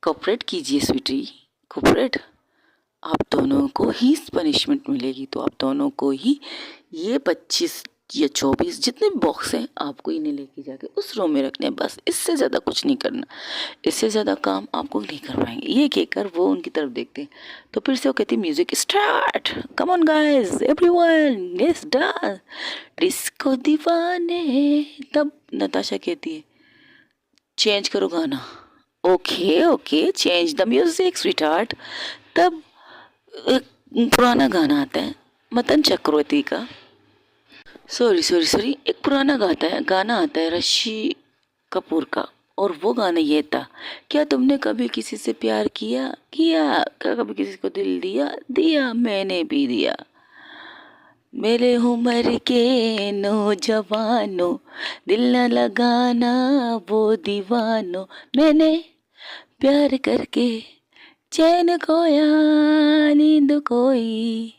कोऑपरेट कीजिए स्वीटी, कोऑपरेट। आप दोनों को ही पनिशमेंट मिलेगी, तो आप दोनों को ही ये 25 या 24 जितने भी बॉक्स हैं आपको इन्हें लेके जाके उस रूम में रखने हैं, बस इससे ज़्यादा कुछ नहीं करना। इससे ज़्यादा काम आपको नहीं कर पाएंगे। ये कहकर वो उनकी तरफ देखते हैं, तो फिर से वो कहती है music start, come on guys everyone let's dance disco दीवाने। तब नताशा कहती है चेंज करो गाना। Okay okay change the music sweetheart. तब एक पुराना गाना आता है मतन चक्रवर्ती का, सॉरी एक पुराना गाना आता है ऋषि कपूर का। और वो गाना ये था, क्या तुमने कभी किसी से प्यार किया किया, क्या कभी किसी को दिल दिया दिया, मैंने भी दिया। मेरे उम्र के नौजवानों दिल न लगाना वो दीवानों, मैंने प्यार करके चैन खोया नींद कोई,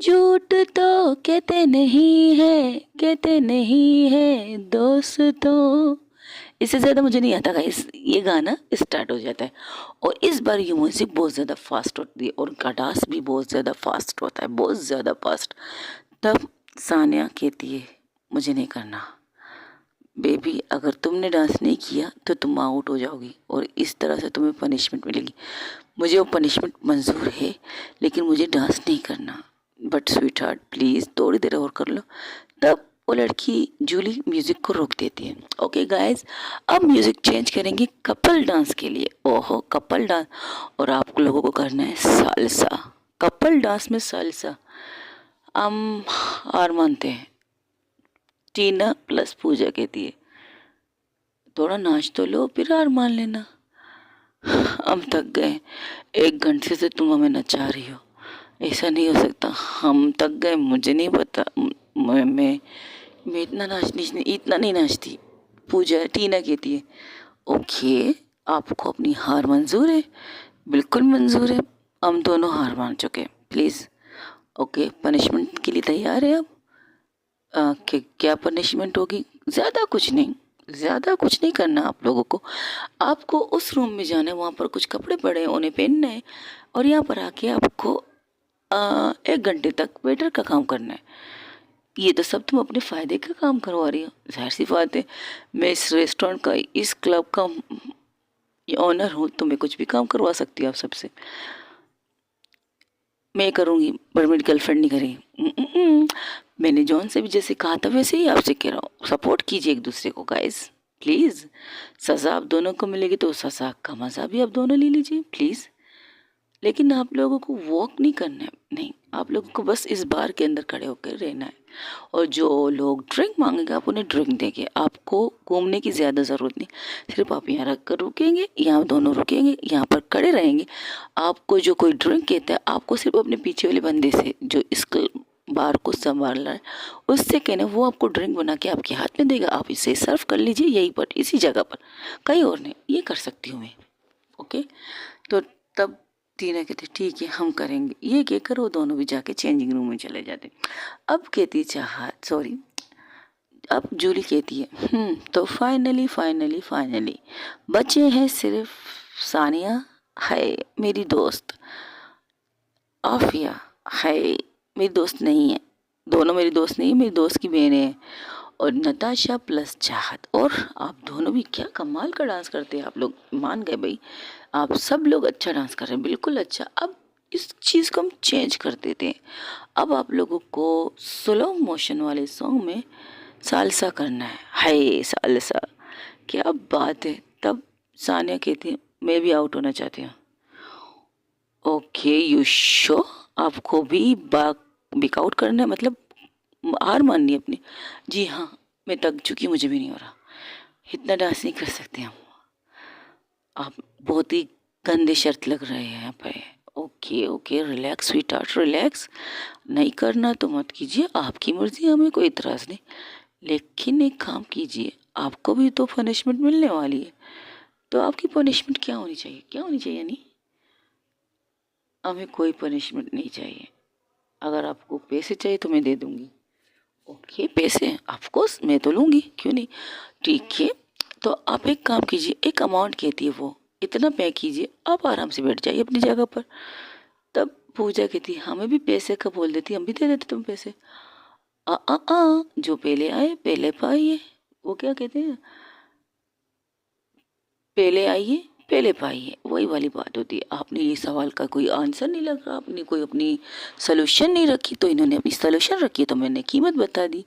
झूठ तो कहते नहीं है दोस्तों। इससे ज़्यादा मुझे नहीं आता गाइस। ये गाना स्टार्ट हो जाता है और इस बार ये म्यूज़िक बहुत ज़्यादा फास्ट होती है और उनका डांस भी बहुत ज़्यादा फास्ट होता है, बहुत ज़्यादा फास्ट। तब सानिया कहती है मुझे नहीं करना बेबी, अगर तुमने डांस नहीं किया तो तुम आउट हो जाओगी और इस तरह से तुम्हें पनिशमेंट मिलेगी। मुझे वो पनिशमेंट मंजूर है लेकिन मुझे डांस नहीं करना, बट स्वीट हार्ट प्लीज़ थोड़ी देर और कर लो। तब वो लड़की जूली म्यूज़िक को रोक देती है। ओके गाइस, अब म्यूज़िक चेंज करेंगे कपल डांस के लिए। ओहो कपल डांस, और आप लोगों को करना है सालसा। कपल डांस में सालसा हम हार मानते हैं। टीना प्लस पूजा कहती है थोड़ा नाच तो लो फिर हार मान लेना, हम थक गए, 1 घंटे से तुम हमें नचा रही हो, ऐसा नहीं हो सकता, हम थक गए, मुझे नहीं पता, मैं इतना नहीं नाचती। पूजा टीना कहती है ओके आपको अपनी हार मंजूर है, बिल्कुल मंजूर है, हम दोनों हार मान चुके हैं, प्लीज़ ओके पनिशमेंट के लिए तैयार है अब। क्या पनिशमेंट होगी, ज़्यादा कुछ नहीं करना आप लोगों को। आपको उस रूम में जाना है, वहाँ पर कुछ कपड़े पड़े हैं उन्हें पहनना है और यहाँ पर आके आपको 1 घंटे तक वेटर का काम करना है। ये तो सब तुम अपने फ़ायदे का काम करवा रही हो, जाहिर सी बात है, मैं इस रेस्टोरेंट का इस क्लब का ऑनर हूँ तो मैं कुछ भी काम करवा सकती हूँ आप सबसे। मैं करूँगी पर मेरी गर्लफ्रेंड नहीं करेगी। मैंने जॉन से भी जैसे कहा था वैसे ही आपसे कह रहा हूँ, सपोर्ट कीजिए एक दूसरे को गाइस प्लीज़। सज़ा आप दोनों को मिलेगी तो सज़ा का मज़ा भी आप दोनों ले लीजिए प्लीज़। लेकिन आप लोगों को वॉक नहीं करना है, नहीं, आप लोगों को बस इस बार के अंदर खड़े होकर रहना है और जो लोग ड्रिंक मांगेंगे आप उन्हें ड्रिंक देंगे। आपको घूमने की ज़्यादा ज़रूरत नहीं, सिर्फ आप यहाँ रख कर रुकेंगे, यहाँ दोनों रुकेंगे, यहाँ पर खड़े रहेंगे। आपको जो कोई ड्रिंक कहता है आपको सिर्फ अपने पीछे वाले बंदे से जो इस बार को संभाल रहा है उससे कहना, वो आपको ड्रिंक बना के आपके हाथ में देगा, आप इसे सर्व कर लीजिए यहीं पर इसी जगह पर, कहीं और नहीं, ये कर सकती हूँ मैं। ओके, तो तब टीना कहती ठीक है हम करेंगे, ये कहकर वो दोनों भी जाके चेंजिंग रूम में चले जाते। अब कहती चाहत सॉरी अब जूली कहती है तो फाइनली बचे हैं सिर्फ सानिया है मेरी दोस्त, आफिया है मेरी दोस्त नहीं है, दोनों मेरी दोस्त नहीं है, मेरी दोस्त की बहनें हैं, और नताशा प्लस चाहत। और आप दोनों भी क्या कमाल का डांस करते हैं, आप लोग मान गए भाई, आप सब लोग अच्छा डांस कर रहे हैं, बिल्कुल अच्छा। अब इस चीज़ को हम चेंज कर देते हैं, अब आप लोगों को स्लो मोशन वाले सॉन्ग में सालसा करना है, हाय सालसा, क्या बात है। तब सानिया कहती है मैं भी आउट होना चाहती हूँ। ओके यू शो, आपको भी बैकआउट करना है, मतलब हार माननी है अपनी। जी हाँ, मैं थक चुकी हूँ, मुझे भी नहीं हो रहा, इतना डांस नहीं कर सकते हम, आप बहुत ही गंदे शर्त लग रहे हैं यहाँ पे। Okay okay, relax sweet heart, relax. नहीं करना तो मत कीजिए, आपकी मर्जी, हमें कोई इतराज़ नहीं। लेकिन एक काम कीजिए, आपको भी तो पनिशमेंट मिलने वाली है, तो आपकी पनिशमेंट क्या होनी चाहिए, क्या होनी चाहिए? नहीं, हमें कोई पनिशमेंट नहीं चाहिए। अगर आपको पैसे चाहिए तो मैं दे दूंगी। ओके, पैसे ऑफकोर्स मैं तो लूँगी, क्यों नहीं। ठीक है, तो आप एक काम कीजिए, एक अमाउंट कहती है वो, इतना पे कीजिए, आप आराम से बैठ जाइए अपनी जगह पर। तब पूजा कहती हमें भी पैसे का बोल देती, हम भी दे देते तुम पैसे। जो पहले आए पहले पाइए, वो क्या कहते हैं, पहले आइए पहले पाइए, वही वाली बात होती है। आपने ये सवाल का कोई आंसर नहीं लग रहा, आपने कोई अपनी सोल्यूशन नहीं रखी, तो इन्होंने अपनी सोल्यूशन रखी, तो मैंने कीमत बता दी।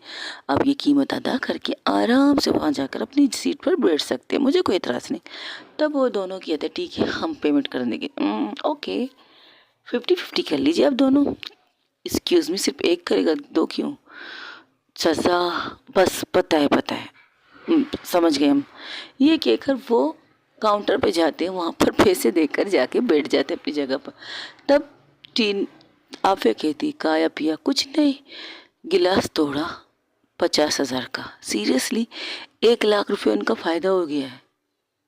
अब ये कीमत अदा करके आराम से वहाँ जाकर अपनी सीट पर बैठ सकते हैं, मुझे कोई एतराज़ नहीं। तब वो दोनों कहते ठीक है हम पेमेंट कर देंगे। ओके, 50-50 कर लीजिए आप दोनों। एक्सक्यूज़ मी, सिर्फ एक करेगा, दो क्यों? सजा, बस पता है पता है। समझ गए हम। ये कहकर वो काउंटर पे जाते हैं, वहाँ पर पैसे देकर जाके बैठ जाते हैं अपनी जगह पर। तब टीन आफिया कहती खाया पिया कुछ नहीं, गिलास तोड़ा 50,000 का। सीरियसली 1 लाख रुपए उनका फ़ायदा हो गया है।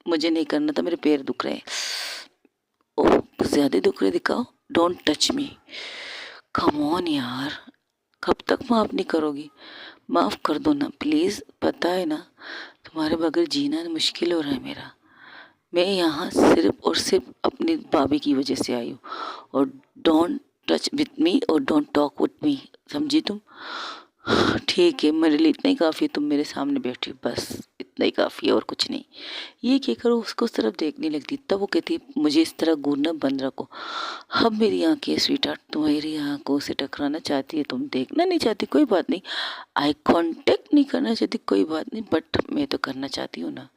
मुझे नहीं करना था, मेरे पैर दुख रहे हैं। ओह, कुछ ज़्यादा दुख रहे, दिखाओ। Don't touch me, come on यार, कब तक माफ़ नहीं करोगी? माफ़ कर दो ना प्लीज़, पता है ना तुम्हारे बगैर जीना मुश्किल हो रहा है मेरा। मैं यहाँ सिर्फ और सिर्फ अपनी भाभी की वजह से आई हूँ, और डोंट टच विथ मी और डोंट टॉक विथ मी, समझी तुम? ठीक है, मेरे लिए इतना ही काफ़ी है, तुम मेरे सामने बैठी हो, बस इतना ही काफ़ी है और कुछ नहीं। ये कहकर वो उसको उस तरफ देखने लगती, तब वो कहती मुझे इस तरह घूरना बंद रखो। अब मेरी आंखें स्वीटहार्ट तुम्हारी आंखों से टकराना चाहती है, तुम देखना नहीं चाहती, कोई बात नहीं। आई कांटेक्ट नहीं करना चाहती, कोई बात नहीं, बट मैं तो करना चाहती हूँ ना।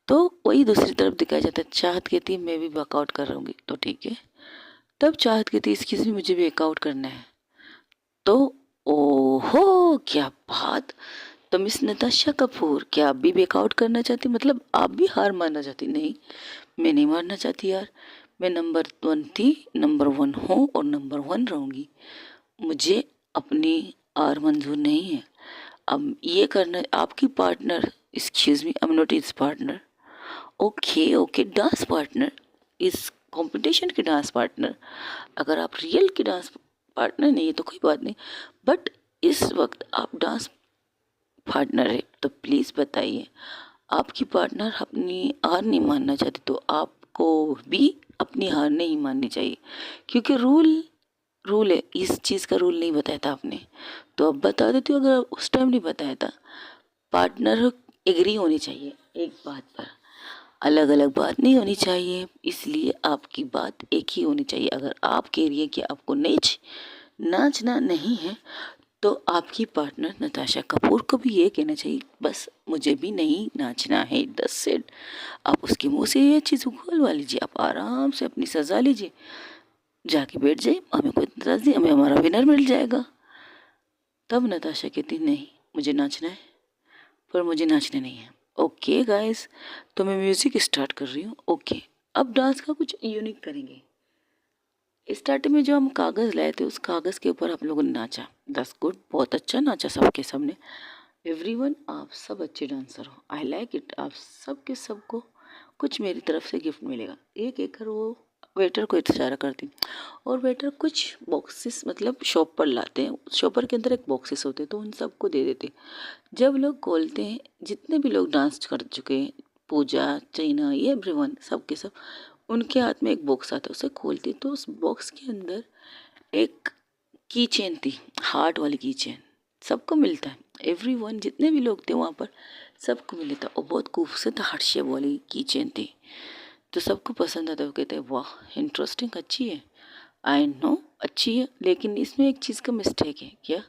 तो वही दूसरी तरफ दिखाया जाता है। चाहत कहती है मैं भी वर्कआउट कर रहूँगी, तो ठीक है। तब चाहत कहती है इसकी भी मुझे भी वर्कआउट करना है। तो ओहो, क्या बात, तो मिस नताशा कपूर, क्या आप भी वर्कआउट करना चाहती, मतलब आप भी हार मानना चाहती? नहीं, मैं नहीं मानना चाहती यार, मैं नंबर 1 थी, नंबर 1 हूँ और नंबर 1 रहूँगी। मुझे अपनी हार मंजूर नहीं है। अब ये करना आपकी partner, excuse me, I am not is partner. Okay okay, dance partner, इस कंपटीशन के डांस पार्टनर। अगर आप रियल के डांस पार्टनर नहीं है तो कोई बात नहीं, बट इस वक्त आप डांस पार्टनर है, तो प्लीज़ बताइए, आपकी पार्टनर अपनी हार नहीं मानना चाहती, तो आपको भी अपनी हार नहीं माननी चाहिए, क्योंकि रूल रूल है। इस चीज़ का रूल नहीं बताया था आपने, तो अब बता देती हूँ, अगर उस टाइम नहीं बताया था। पार्टनर एग्री होनी चाहिए एक बात पर, अलग अलग बात नहीं होनी चाहिए, इसलिए आपकी बात एक ही होनी चाहिए। अगर आप कह रही है कि आपको नाचना नहीं है, तो आपकी पार्टनर नताशा कपूर को भी ये कहना चाहिए बस मुझे भी नहीं नाचना है, दस सेट। आप उसके मुंह से ये चीज़ उगलवा लीजिए, आप आराम से अपनी सजा लीजिए, जाके बैठ जाइए, हमें कोई इतराज़ नहीं, हमें हमारा विनर मिल जाएगा। तब नताशा कहती नहीं, मुझे नाचना है, पर मुझे नाचना नहीं है। ओके गाइस, तो मैं म्यूज़िक स्टार्ट कर रही हूँ। ओके, अब डांस का कुछ यूनिक करेंगे। स्टार्टिंग में जो हम कागज़ लाए थे, उस कागज़ के ऊपर आप लोगों ने नाचा, दस गुड, बहुत अच्छा नाचा सबके सबने। एवरीवन, आप सब अच्छे डांसर हो, आई लाइक इट। आप सबके सबको कुछ मेरी तरफ से गिफ्ट मिलेगा। एक एक कर वो वेटर को इशारा करती, और वेटर कुछ बॉक्सेस मतलब शॉप पर लाते हैं, शॉपर के अंदर एक बॉक्सेस होते हैं, तो उन सबको दे देते। जब लोग खोलते हैं, जितने भी लोग डांस कर चुके हैं, पूजा, चैना, ये एवरीवन, सब के सब, उनके हाथ में एक बॉक्स आता है, उसे खोलते तो उस बॉक्स के अंदर एक की चेन थी, हार्ट वाली की चेन, सबको मिलता है। एवरीवन, जितने भी लोग थे वहाँ पर, सबको मिला था, और बहुत खूबसूरत हार्ट शेप वाली की चेन थी, तो सबको पसंद आता है। वो कहते हैं वाह इंटरेस्टिंग, अच्छी है, आई नो अच्छी है, लेकिन इसमें एक चीज़ का मिस्टेक है। क्या?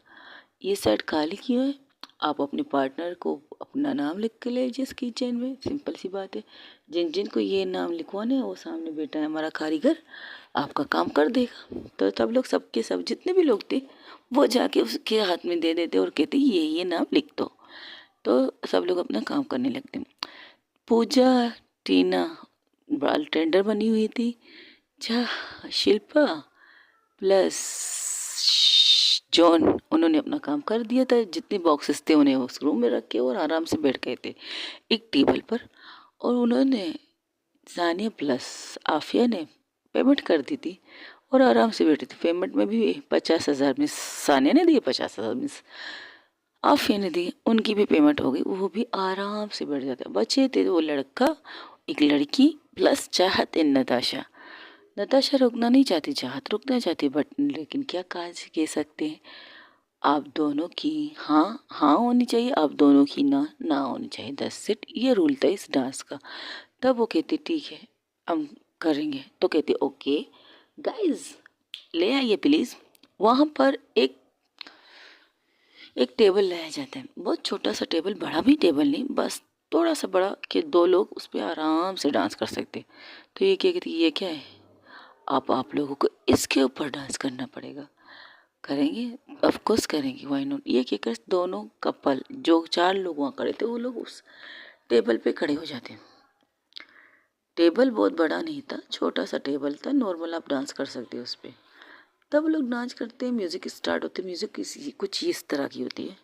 ये साइड काली क्यों है आप अपने पार्टनर को अपना नाम लिख के ले लीजिए इस किचन में, सिंपल सी बात है। जिन जिन को ये नाम लिखवाने हैं वो सामने बैठा है हमारा कारीगर, आपका काम कर देगा। तो सब लोग सबके सब जितने भी लोग थे वो जाके उसके हाथ में दे देते और कहते ये नाम लिख दो। तो सब लोग अपना काम करने लगते। पूजा, टीना बाल टेंडर बनी हुई थी, शिल्पा प्लस जॉन, उन्होंने अपना काम कर दिया था। जितने बॉक्सेस थे उन्हें उस रूम में रख के और आराम से बैठ गए थे एक टेबल पर। और उन्होंने सानिया प्लस आफिया ने पेमेंट कर दी थी और आराम से बैठे थे। पेमेंट में भी 50,000 मिस सानिया ने दिए, 50,000 मिस आफिया ने दी, उनकी भी पेमेंट हो गई। वो भी आराम से बैठ जाते। बचे थे वो लड़का, एक लड़की प्लस चाहत इन नताशा। नताशा रुकना नहीं चाहती, चाहत रुकना चाहती, बट लेकिन क्या काज कह सकते हैं। आप दोनों की हाँ हाँ होनी चाहिए, आप दोनों की ना ना होनी चाहिए। दैट्स इट, ये रूल था इस डांस का। तब वो कहती ठीक है हम करेंगे। तो कहती ओके गाइज ले आइए प्लीज़। वहाँ पर एक टेबल लाया जाता है, बहुत छोटा सा टेबल, बड़ा भी टेबल नहीं, बस थोड़ा सा बड़ा कि 2 लोग उस पर आराम से डांस कर सकते। तो ये क्या कहती ये क्या है, आप लोगों को इसके ऊपर डांस करना पड़ेगा। करेंगे, ऑफ कोर्स करेंगे, व्हाई नॉट। ये कहकर दोनों कपल, जो 4 लोग वहाँ खड़े थे, वो लोग उस टेबल पे खड़े हो जाते हैं। टेबल बहुत बड़ा नहीं था, छोटा सा टेबल था, नॉर्मल आप डांस कर सकते हो उस पर। तब लोग डांस करते हैं, म्यूज़िक स्टार्ट होते, म्यूज़िक किसी कुछ इस तरह की होती है।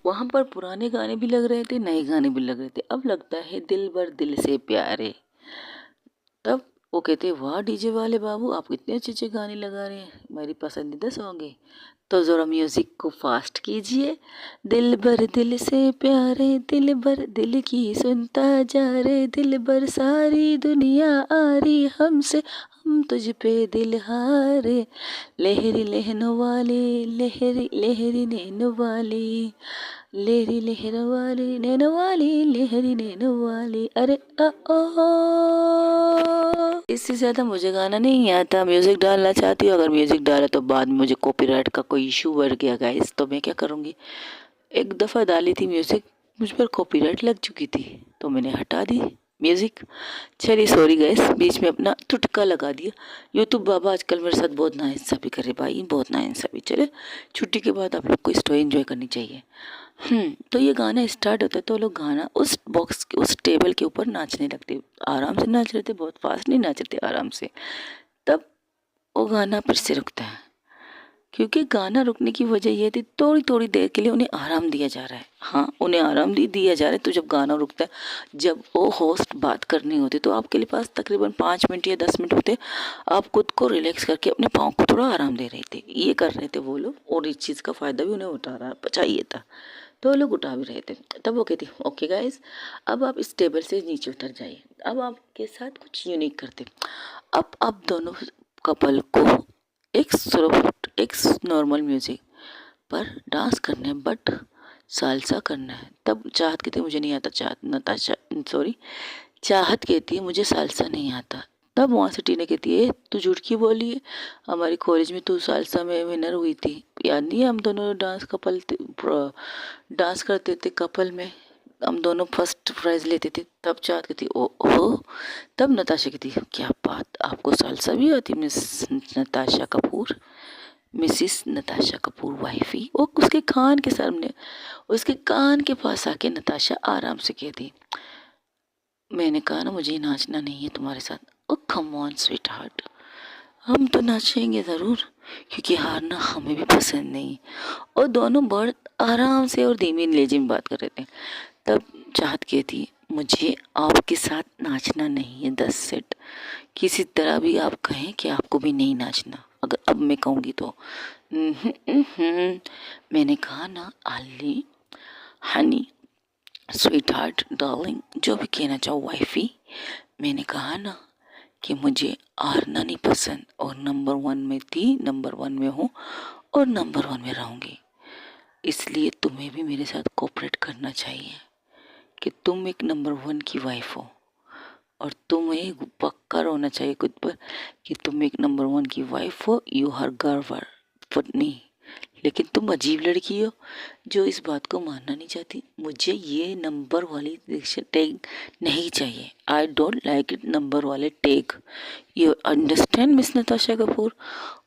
वहाँ पर पुराने गाने भी लग रहे थे, नए गाने भी लग रहे थे। अब लगता है दिल भर दिल से प्यारे। तब वो कहते वाह डीजे वाले बाबू, आप कितने अच्छे अच्छे गाने लगा रहे हैं, मेरी पसंदीदा सॉन्ग है। तो ज़रा म्यूज़िक को फास्ट कीजिए। दिल भर दिल से प्यारे, दिल भर दिल की सुनता जा रे, दिल भर सारी दुनिया आ रही हमसे, हम तुझ पे दिल हारे। लहरी लहनों वाली, लहरी लहरी नैनो वाली, लहरी लहर वाली नैनो वाली, लहरी नैनो वाली, अरे ओ। इससे ज़्यादा मुझे गाना नहीं आता। म्यूज़िक डालना चाहती हूँ, अगर म्यूज़िक डाला तो बाद में मुझे कॉपीराइट का कोई इशू बढ़ गया गाइस, तो मैं क्या करूँगी। एक दफ़ा डाली थी म्यूज़िक, मुझ पर कॉपीराइट लग चुकी थी, तो मैंने हटा दी म्यूज़िक। चलिए सॉरी गाइस, बीच में अपना टुटका लगा दिया। यूट्यूब बाबा आजकल मेरे साथ बहुत नाइंसाफ़ी करे भाई, बहुत नाइंसाफ़ी। चले छुट्टी के बाद आप लोग को स्टोरी एंजॉय करनी चाहिए। तो ये गाना स्टार्ट होता है तो लोग गाना उस बॉक्स उस टेबल के ऊपर नाचने लगते, आराम से नाच रहे थे, बहुत फास्ट नहीं नाच रहे थे, आराम से। तब वो गाना फिर से रुकता है, क्योंकि गाना रुकने की वजह ये थी थोड़ी थोड़ी देर के लिए उन्हें आराम दिया जा रहा है। हाँ, उन्हें आराम दिया जा रहा है। तो जब गाना रुकता है, जब वो होस्ट बात करनी होती तो आपके लिए पास तकरीबन 5 मिनट या 10 मिनट होते, आप खुद को रिलैक्स करके अपने पाँव को थोड़ा आराम दे रहे थे। ये कर रहे थे वो लोग, और इस चीज़ का फ़ायदा भी उन्हें उठा रहा चाहिए था, तो वो लोग उठा भी रहे थे। तब वो कहती ओके गाइज, अब आप इस टेबल से नीचे उतर जाइए, अब आपके साथ कुछ यूनिक करते। अब आप दोनों कपल को एक नॉर्मल म्यूजिक पर डांस करना है, बट सालसा करना है। तब चाहत कहती है मुझे नहीं आता, चाहत कहती है मुझे सालसा नहीं आता। तब वहाँ से टीना कहती है तू झूठ क्यों बोली है, हमारे कॉलेज में तू सालसा में विनर हुई थी, याद नहीं है, हम दोनों डांस करते थे कपल में, हम दोनों फर्स्ट प्राइज लेते थे। तब चाहत कहती ओ हो। तब नताशा कहती क्या बात, आपको सालसा भी आती, miss Natasha Kapoor, Mrs Natasha Kapoor wifey. वो उसके कान के सामने, उसके कान के पास आके नताशा आराम से कहती मैंने कहा ना मुझे नाचना नहीं है तुम्हारे साथ। ओ कम ऑन स्वीट हार्ट, हम तो नाचेंगे ज़रूर, क्योंकि हारना हमें भी पसंद नहीं। और दोनों बहुत आराम से और धीमी लहजे में बात कर रहे थे। तब चाहत कहती मुझे आपके साथ नाचना नहीं है, 10 सेट। किसी तरह भी आप कहें कि आपको भी नहीं नाचना, अगर अब मैं कहूँगी तो। मैंने कहा ना आली, हनी, स्वीट हार्ट, डार्लिंग, जो भी कहना चाहो वाइफी, मैंने कहा ना कि मुझे हारना नहीं पसंद, और नंबर 1 में थी, नंबर 1 में हूँ और नंबर 1 में रहूँगी। इसलिए तुम्हें भी मेरे साथ कोऑपरेट करना चाहिए कि तुम एक नंबर 1 की वाइफ हो, और तुम्हें पक्का होना चाहिए खुद पर कि तुम एक नंबर 1 की वाइफ हो। यू आर गर्वर पत्नी, लेकिन तुम अजीब लड़की हो जो इस बात को मानना नहीं चाहती। मुझे ये नंबर वाली टैग नहीं चाहिए। I don't like it number वाले tag. You understand miss Natasha Kapoor?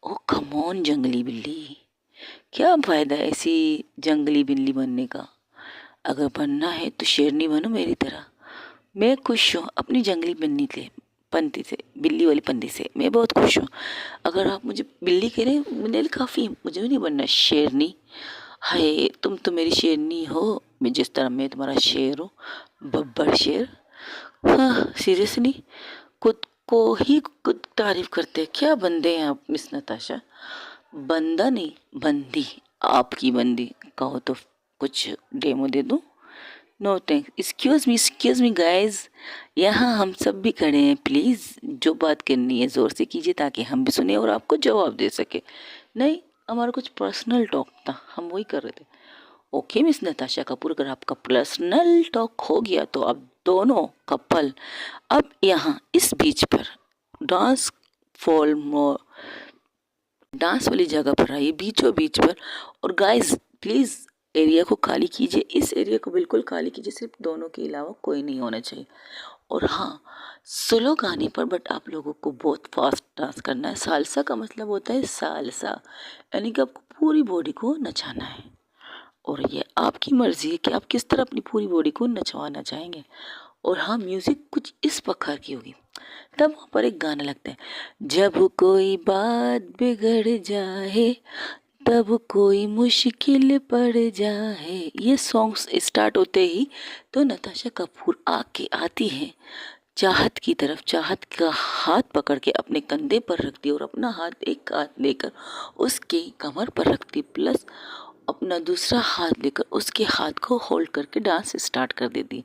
Oh come on जंगली बिल्ली, क्या फायदा है ऐसी जंगली बिल्ली बनने का? अगर बनना है तो शेरनी बनो मेरी तरह। मैं खुश हूँ अपनी जंगली बिल्ली से, पंथी से, बिल्ली वाली पंथी से मैं बहुत खुश हूँ। अगर आप मुझे बिल्ली कह रहे हैं मेरे लिए काफ़ी है, मुझे भी नहीं बनना शेरनी। हाय तुम तो मेरी शेरनी हो, मैं जिस तरह मैं तुम्हारा शेर हूँ, बब्बर शेर। हाँ सीरियसली, खुद को ही खुद तारीफ करते हैं। क्या बंदे हैं आप मिस नताशा। बंदा नहीं बंदी, आपकी बंदी। कहो तो कुछ डेमो दे दूँ? No thanks. Excuse me guys, यहाँ हम सब भी खड़े हैं, प्लीज़ जो बात करनी है ज़ोर से कीजिए ताकि हम भी सुने और आपको जवाब दे सके। नहीं, हमारा कुछ पर्सनल टॉक था, हम वही कर रहे थे। ओके मिस नताशा कपूर, अगर आपका पर्सनल टॉक हो गया तो आप दोनों कपल अब यहाँ इस बीच पर डांस फॉर मोर, डांस वाली जगह पर आइए बीचों बीच पर। और गाइस प्लीज़ एरिया को खाली कीजिए, इस एरिया को बिल्कुल खाली कीजिए, सिर्फ दोनों के अलावा कोई नहीं होना चाहिए। और हाँ, स्लो गाने पर बट आप लोगों को बहुत फास्ट डांस करना है। सालसा का मतलब होता है सालसा, यानी कि आपको पूरी बॉडी को नचाना है। और ये आपकी मर्जी है कि आप किस तरह अपनी पूरी बॉडी को नचवाना चाहेंगे। और हाँ, म्यूजिक कुछ इस प्रकार की होगी। तब वहाँ पर एक गाना लगता है, जब कोई बात बिगड़ जाए तब कोई मुश्किल पड़ जाए। ये सॉन्ग्स स्टार्ट होते ही तो नताशा कपूर आके आती है चाहत की तरफ, चाहत का हाथ पकड़ के अपने कंधे पर रखती और अपना हाथ एक हाथ लेकर उसके कमर पर रखती, प्लस अपना दूसरा हाथ लेकर उसके हाथ को होल्ड करके डांस स्टार्ट कर देती।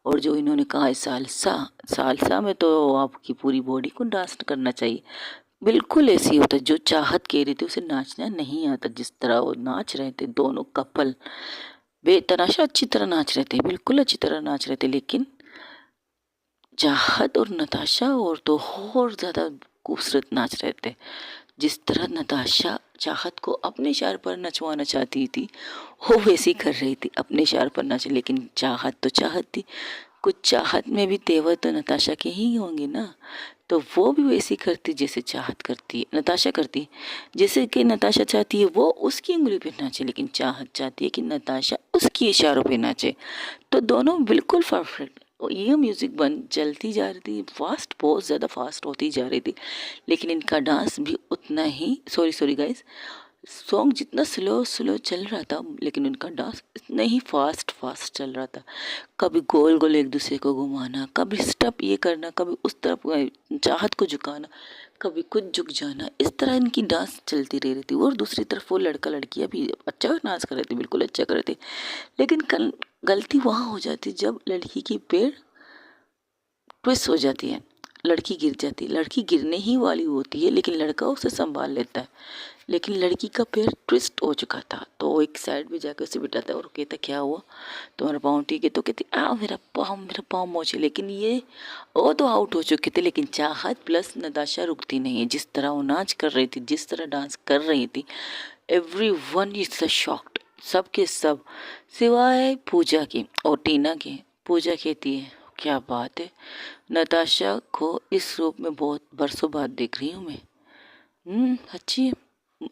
और जो इन्होंने कहा है सालसा, सालसा में तो आपकी पूरी बॉडी को डांस करना चाहिए। बिल्कुल ऐसे ही होता है, जो चाहत कह रही थी उसे नाचना नहीं आता, जिस तरह वो नाच रहे थे दोनों कपल बेतनाशा अच्छी तरह नाच रहे थे, बिल्कुल अच्छी तरह नाच रहे थे। लेकिन चाहत और नताशा और तो और ज़्यादा खूबसूरत नाच रहे थे। जिस तरह नताशा चाहत को अपने इशारे पर नचवाना चाहती थी वो वैसी कर रही थी, अपने इशारे पर नाचे। लेकिन चाहत तो चाहत थी, कुछ चाहत में भी तेवर तो नताशा के ही होंगे ना, तो वो भी वैसी करती जैसे चाहत करती है, नताशा करती है। जैसे कि नताशा चाहती है वो उसकी उंगली पे नाचे, लेकिन चाहत चाहती है कि नताशा उसकी इशारों पे नाचे। तो दोनों बिल्कुल परफेक्ट। और ये म्यूज़िक बन चलती जा रही थी, फास्ट बहुत ज़्यादा फास्ट होती जा रही थी। लेकिन इनका डांस भी उतना ही, सॉरी गाइस, सॉन्ग जितना स्लो स्लो चल रहा था लेकिन उनका डांस इतना ही फास्ट फास्ट चल रहा था। कभी गोल गोल एक दूसरे को घुमाना, कभी स्टेप ये करना, कभी उस तरफ चाहत को झुकाना, कभी कुछ झुक जाना, इस तरह इनकी डांस चलती रह रही थी। और दूसरी तरफ वो लड़का लड़कियां भी अच्छा डांस कर रहे थे, बिल्कुल अच्छा कर रहे थे। लेकिन गलती वहाँ हो जाती जब लड़की की पैर ट्विस्ट हो जाती है, लड़की गिर जाती है। लड़की गिरने ही वाली होती है लेकिन लड़का उसे संभाल लेता है। लेकिन लड़की का पैर ट्विस्ट हो चुका था तो वो एक साइड में जाकर उसे बिठाता है और कहता क्या हुआ, तुम्हारा पाँव ठीक है? तो कहती आ मेरा पाँव मोचे। लेकिन ये वो तो आउट हो चुके थे। लेकिन चाहत प्लस नताशा रुकती नहीं है, जिस तरह वो नाच कर रही थी, जिस तरह डांस कर रही थी, एवरी वन इज शॉक्ड, सबके सब सिवाय पूजा के और टीना के। पूजा कहती है क्या बात है, नताशा को इस रूप में बहुत बरसों बाद देख रही हूँ मैं। अच्छी है,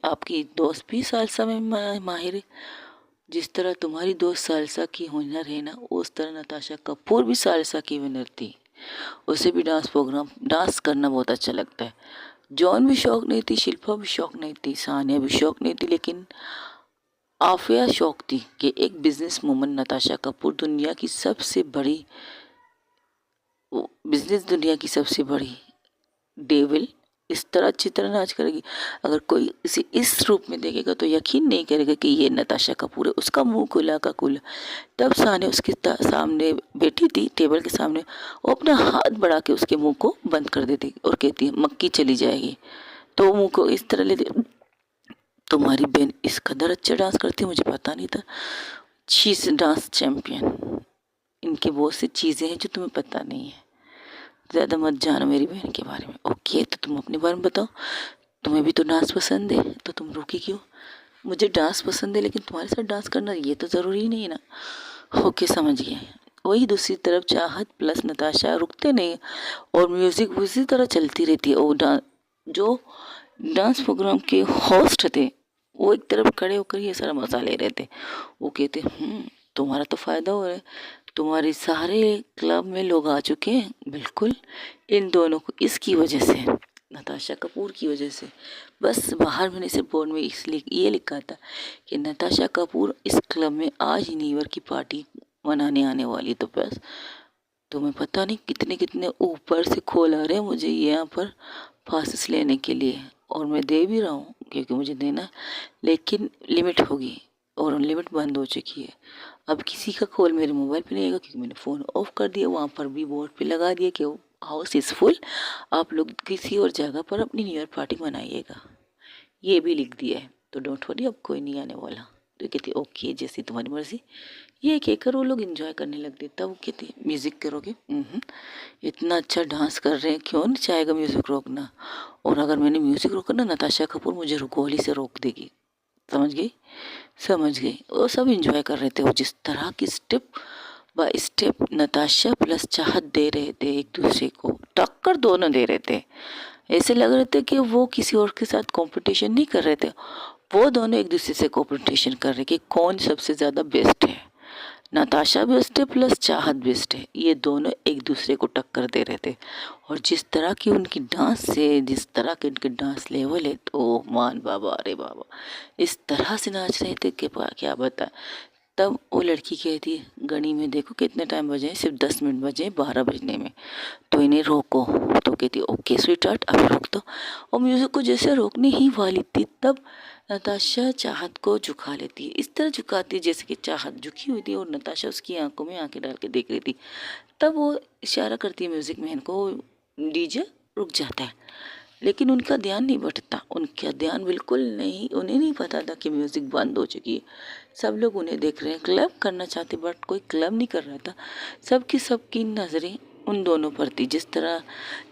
आपकी दोस्त भी सालसा में माहिर है। जिस तरह तुम्हारी दोस्त सालसा की हुनर है ना, उस तरह नताशा कपूर भी सालसा की विनर थी। उसे भी डांस करना बहुत अच्छा लगता है। जॉन भी शौक नहीं थी, शिल्पा भी शौक नहीं थी, सानिया भी शौक नहीं थी, लेकिन आफिया शौक थी कि एक बिजनेस वूमन नताशा कपूर दुनिया की सबसे बड़ी डेविल इस तरह अच्छी तरह नाच करेगी। अगर कोई इसे इस रूप में देखेगा तो यकीन नहीं करेगा कि ये नताशा कपूर है। उसका मुंह खुला का खुला। तब साने उसके सामने बैठी थी, टेबल के सामने, वो अपना हाथ बढ़ा के उसके मुंह को बंद कर देती और कहती है मक्की चली जाएगी। तो वो मुंह को इस तरह लेती, तुम्हारी बहन इस कदर अच्छा डांस करती है मुझे पता नहीं था, शी इज डांस चैंपियन। इनके बहुत सी चीज़ें हैं जो तुम्हें पता नहीं है, ज़्यादा मत जानो मेरी बहन के बारे में। ओके, तो तुम अपने बारे में बताओ, तुम्हें भी तो डांस पसंद है तो तुम रुकी क्यों? मुझे डांस पसंद है लेकिन तुम्हारे साथ डांस करना ये तो ज़रूरी नहीं है ना। ओके, समझ गए। वही दूसरी तरफ चाहत प्लस नताशा रुकते नहीं और म्यूज़िक उसी तरह चलती रहती है। वो जो डांस प्रोग्राम के होस्ट थे वो एक तरफ खड़े होकर ये सारा मजा ले रहे थे। वो कहते तुम्हारा तो फ़ायदा हो रहा है, तुम्हारे सारे क्लब में लोग आ चुके हैं। बिल्कुल, इन दोनों को इसकी वजह से, नताशा कपूर की वजह से। बस बाहर मैंने सिर्फ बोर्ड में इसलिए ये लिखा था कि नताशा कपूर इस क्लब में आज ही न्यू ईयर की पार्टी मनाने आने वाली। तो बस तुम्हें पता नहीं कितने कितने ऊपर से खोल आ रहे हैं मुझे यहाँ पर पासेस लेने के लिए, और मैं दे भी रहा हूँ क्योंकि मुझे देना है, लेकिन लिमिट होगी और लिमिट बंद हो चुकी है। अब किसी का कॉल मेरे मोबाइल पे नहीं आएगा क्योंकि मैंने फ़ोन ऑफ कर दिया। वहाँ पर भी बोर्ड पे लगा दिया कि हाउस इज़ फुल, आप लोग किसी और जगह पर अपनी न्यू ईयर पार्टी मनाइएगा, ये भी लिख दिया है। तो डोंट वरी, अब कोई नहीं आने वाला। तो कहती ओके जैसी तुम्हारी मर्ज़ी। ये कहकर वो लोग एंजॉय करने लगते। तब वो कहती म्यूज़िक करोगे? इतना अच्छा डांस कर रहे हैं, क्यों नहीं चाहेगा म्यूज़िक रोकना। और अगर मैंने म्यूज़िक रोका ना, नताशा कपूर मुझे गोली से रोक देगी। समझ गई? समझ गई। वो सब एंजॉय कर रहे थे और जिस तरह की step by step Natasha plus चाहत दे रहे थे, एक दूसरे को टक्कर दोनों दे रहे थे। ऐसे लग रहे थे कि वो किसी और के साथ कंपटीशन नहीं कर रहे थे, वो दोनों एक दूसरे से कंपटीशन कर रहे कि कौन सबसे ज़्यादा बेस्ट है। नताशा बेस्ट है प्लस चाहत बेस्ट है, ये दोनों एक दूसरे को टक्कर दे रहे थे। और जिस तरह की उनकी डांस से, जिस तरह के उनके डांस लेवल है, तो मान बाबा, अरे बाबा, इस तरह से नाच रहे थे कि क्या बता। तब वो लड़की कहती है गणी में देखो कितने टाइम बजे हैं, सिर्फ 10 मिनट बजे, 12 बजने में, तो इन्हें रोको। तो कहती ओके स्वीट हार्ट, अब रोक दो। और म्यूज़िक को जैसे रोकने ही वाली थी तब नताशा चाहत को झुका लेती है। इस तरह झुकाती है जैसे कि चाहत झुकी हुई थी और नताशा उसकी आंखों में आंखें डाल के देख रही थी। तब वो इशारा करती है म्यूज़िक मैन को, डीजे रुक जाता है। लेकिन उनका ध्यान नहीं भटकता, उनका ध्यान बिल्कुल नहीं, उन्हें नहीं पता था कि म्यूज़िक बंद हो चुकी है। सब लोग उन्हें देख रहे हैं, क्लब करना चाहते बट कोई क्लब नहीं कर रहा था। सबकी नज़रें उन दोनों पर थी। जिस तरह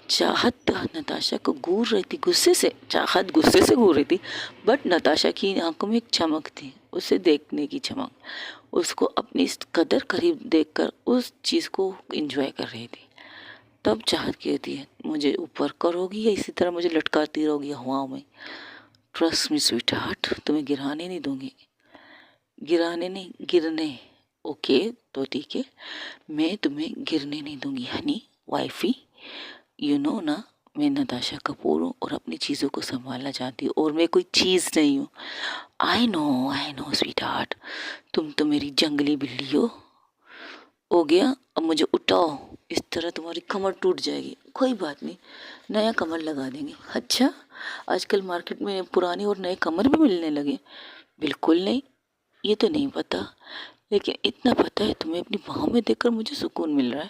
चाहत नताशा को घूर रही थी गुस्से से, चाहत गुस्से से घूर रही थी, बट नताशा की आंखों में एक चमक थी, उसे देखने की चमक, उसको अपनी इस कदर करीब देखकर उस चीज़ को एंजॉय कर रही थी। तब चाहत कहती है मुझे ऊपर करोगी या इसी तरह मुझे लटकाती रहोगी हवाओं में? ट्रस्ट मी स्वीट हार्ट, तुम्हें गिराने नहीं दूंगी, गिराने नहीं, गिरने। ओके, तो ठीक है, मैं तुम्हें गिरने नहीं दूंगी हनी वाइफी। यू नो ना, मैं नताशा कपूर हूँ और अपनी चीज़ों को संभालना चाहती हूँ और मैं कोई चीज़ नहीं हूँ। आई नो स्वीट हार्ट, तुम तो मेरी जंगली बिल्ली हो गया। अब मुझे उठाओ, इस तरह तुम्हारी कमर टूट जाएगी। कोई बात नहीं, नया कमर लगा देंगे। अच्छा, आजकल मार्केट में पुराने और नए कमर भी मिलने लगे? बिल्कुल नहीं, ये तो नहीं पता, लेकिन इतना पता है तुम्हें अपनी बाहों में देखकर मुझे सुकून मिल रहा है।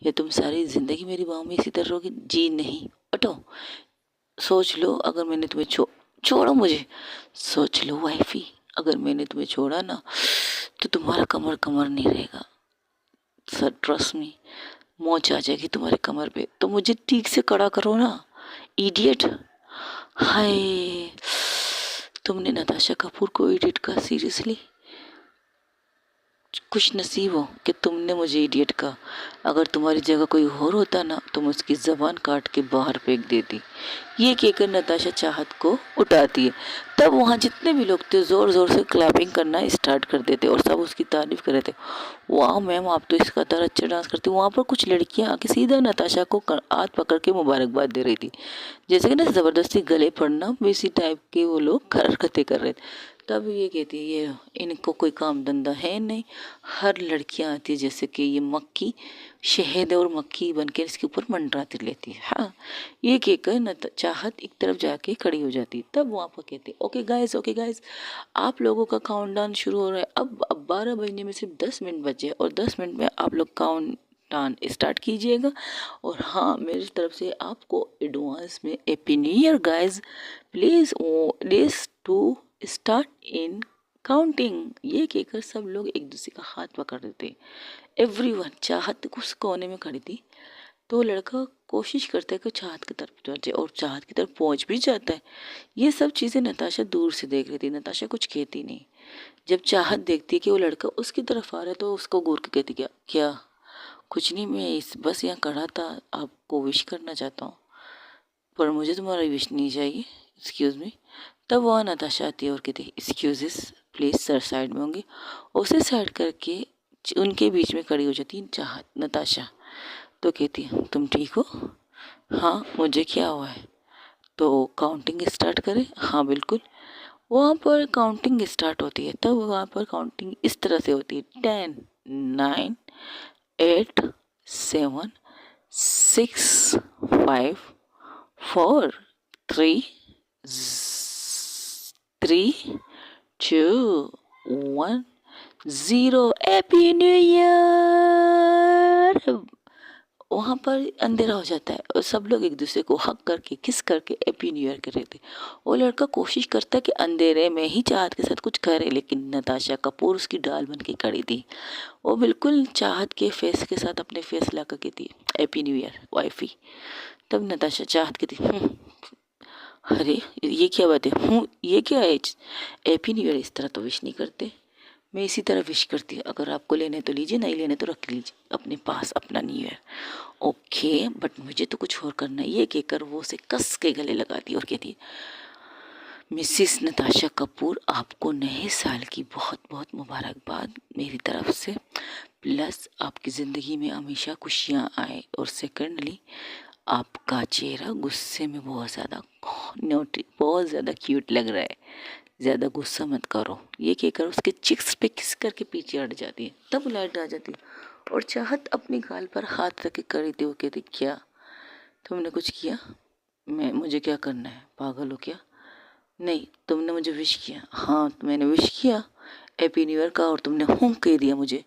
या तुम सारी ज़िंदगी मेरी बाहों में इसी तरह रहोगी? जी नहीं, हटो। सोच लो, अगर मैंने तुम्हें छोड़ो मुझे, सोच लो वाइफी, अगर मैंने तुम्हें छोड़ा ना तो तुम्हारा कमर कमर नहीं रहेगा। सर ट्रस्ट मी, मोच आ जाएगी तुम्हारे कमर पे, तो मुझे ठीक से कड़ा करो ना, इडियट। हाय, तुमने नताशा कपूर को इडियट कहा? सीरियसली? खुश नसीब हो कि तुमने मुझे इडियट कहा। अगर तुम्हारी जगह कोई और होता ना तो मैं उसकी ज़बान काट के बाहर फेंक देती। ये कहकर नताशा चाहत को उठाती है। तब वहाँ जितने भी लोग थे ज़ोर ज़ोर से क्लैपिंग करना स्टार्ट कर देते और सब उसकी तारीफ़ कर रहे थे। वाह मैम, आप तो इसका तरह अच्छा डांस करती। वहाँ पर कुछ लड़कियाँ आके सीधा नताशा को हाथ पकड़ के मुबारकबाद दे रही थी, जैसे कि ना ज़बरदस्ती गले पड़ना वैसी टाइप के वो लोग हरकतें कर रहे थे। तब ये कहती है ये इनको कोई काम धंधा है नहीं, हर लड़कियां आती है जैसे कि ये मक्खी, शहद और मक्खी बनकर इसके ऊपर मंडराती लेती है। हाँ, ये कहकर न चाहत एक तरफ जाके खड़ी हो जाती है। तब वहाँ पर कहती है ओके गाइस, आप लोगों का काउंटडाउन शुरू हो रहा है। अब 12 बजने में सिर्फ 10 मिनट बचे और 10 मिनट में आप लोग काउंटडाउन स्टार्ट कीजिएगा। और हाँ, मेरी तरफ से आपको एडवांस में happy new year guys. Please please to start in counting. ये कहकर सब लोग एक दूसरे का हाथ पकड़ रहे थे। एवरीवन, चाहत उस कोने में खड़ी थी, तो वो लड़का कोशिश करता है कि चाहत की तरफ पहुंच जाए और चाहत की तरफ पहुंच भी जाता है। ये सब चीज़ें नताशा दूर से देख रही थी, नताशा कुछ कहती नहीं। जब चाहत देखती है कि वो लड़का उसकी तरफ आ रहा है तो उसको घूर के कहती, क्या क्या? कुछ नहीं, मैं इस बस यहाँ खड़ा था, आपको विश करना चाहता हूँ, पर मुझे तुम्हारा विश नहीं चाहिए, एक्सक्यूज़ मी। तब वह नताशा आती है और कहती है, एक्सक्यूज़ प्लीज़ सर, साइड में होंगे। उसे साइड करके उनके बीच में खड़ी हो जाती है चाहत, नताशा। तो कहती है, तुम ठीक हो? हाँ, मुझे क्या हुआ है? तो काउंटिंग स्टार्ट करें? हाँ बिल्कुल। वहाँ पर काउंटिंग स्टार्ट होती है, तब वहाँ पर काउंटिंग इस तरह से होती है, 10 9 8 7 6 5 4 3 3 2 1 0। Happy new year. वहाँ पर अंधेरा हो जाता है और सब लोग एक दूसरे को हक करके किस करके हैप्पी न्यू ईयर कर रहे थे। वो लड़का कोशिश करता है कि अंधेरे में ही चाहत के साथ कुछ करे, लेकिन नताशा कपूर उसकी डाल बन के खड़ी थी। वो बिल्कुल चाहत के फेस के साथ अपने फेस ला करके थी, हैप्पी न्यू ईयर वाइफी। तब नताशा चाहत की थी, अरे ये क्या बात है, ये क्या है, हैप्पी न्यू ईयर इस तरह तो विश नहीं करते, मैं इसी तरह विश करती हूँ, अगर आपको लेने तो लीजिए, नहीं लेने तो रख लीजिए अपने पास अपना न्यू ईयर। ओके, बट मुझे तो कुछ और करना है। ये कहकर वो उसे कस के गले लगाती और कहती, मिसिस नताशा कपूर, आपको नए साल की बहुत बहुत मुबारकबाद मेरी तरफ से, प्लस आपकी ज़िंदगी में हमेशा खुशियाँ आए, और सेकेंडली आपका चेहरा गुस्से में बहुत ज़्यादा क्यूट लग रहा है, ज़्यादा गुस्सा मत करो। ये कहकर उसके चिक्स पे किस करके पीछे हट जाती है। तब लाइट आ जाती है और चाहत अपनी गाल पर हाथ रख के खड़ी थी। वो कहती, क्या तुमने कुछ किया? मुझे क्या करना है, पागल हो क्या? नहीं, तुमने मुझे विश किया। हाँ, मैंने विश किया हैप्पी न्यू ईयर का, और तुमने हूँ कह दिया मुझे।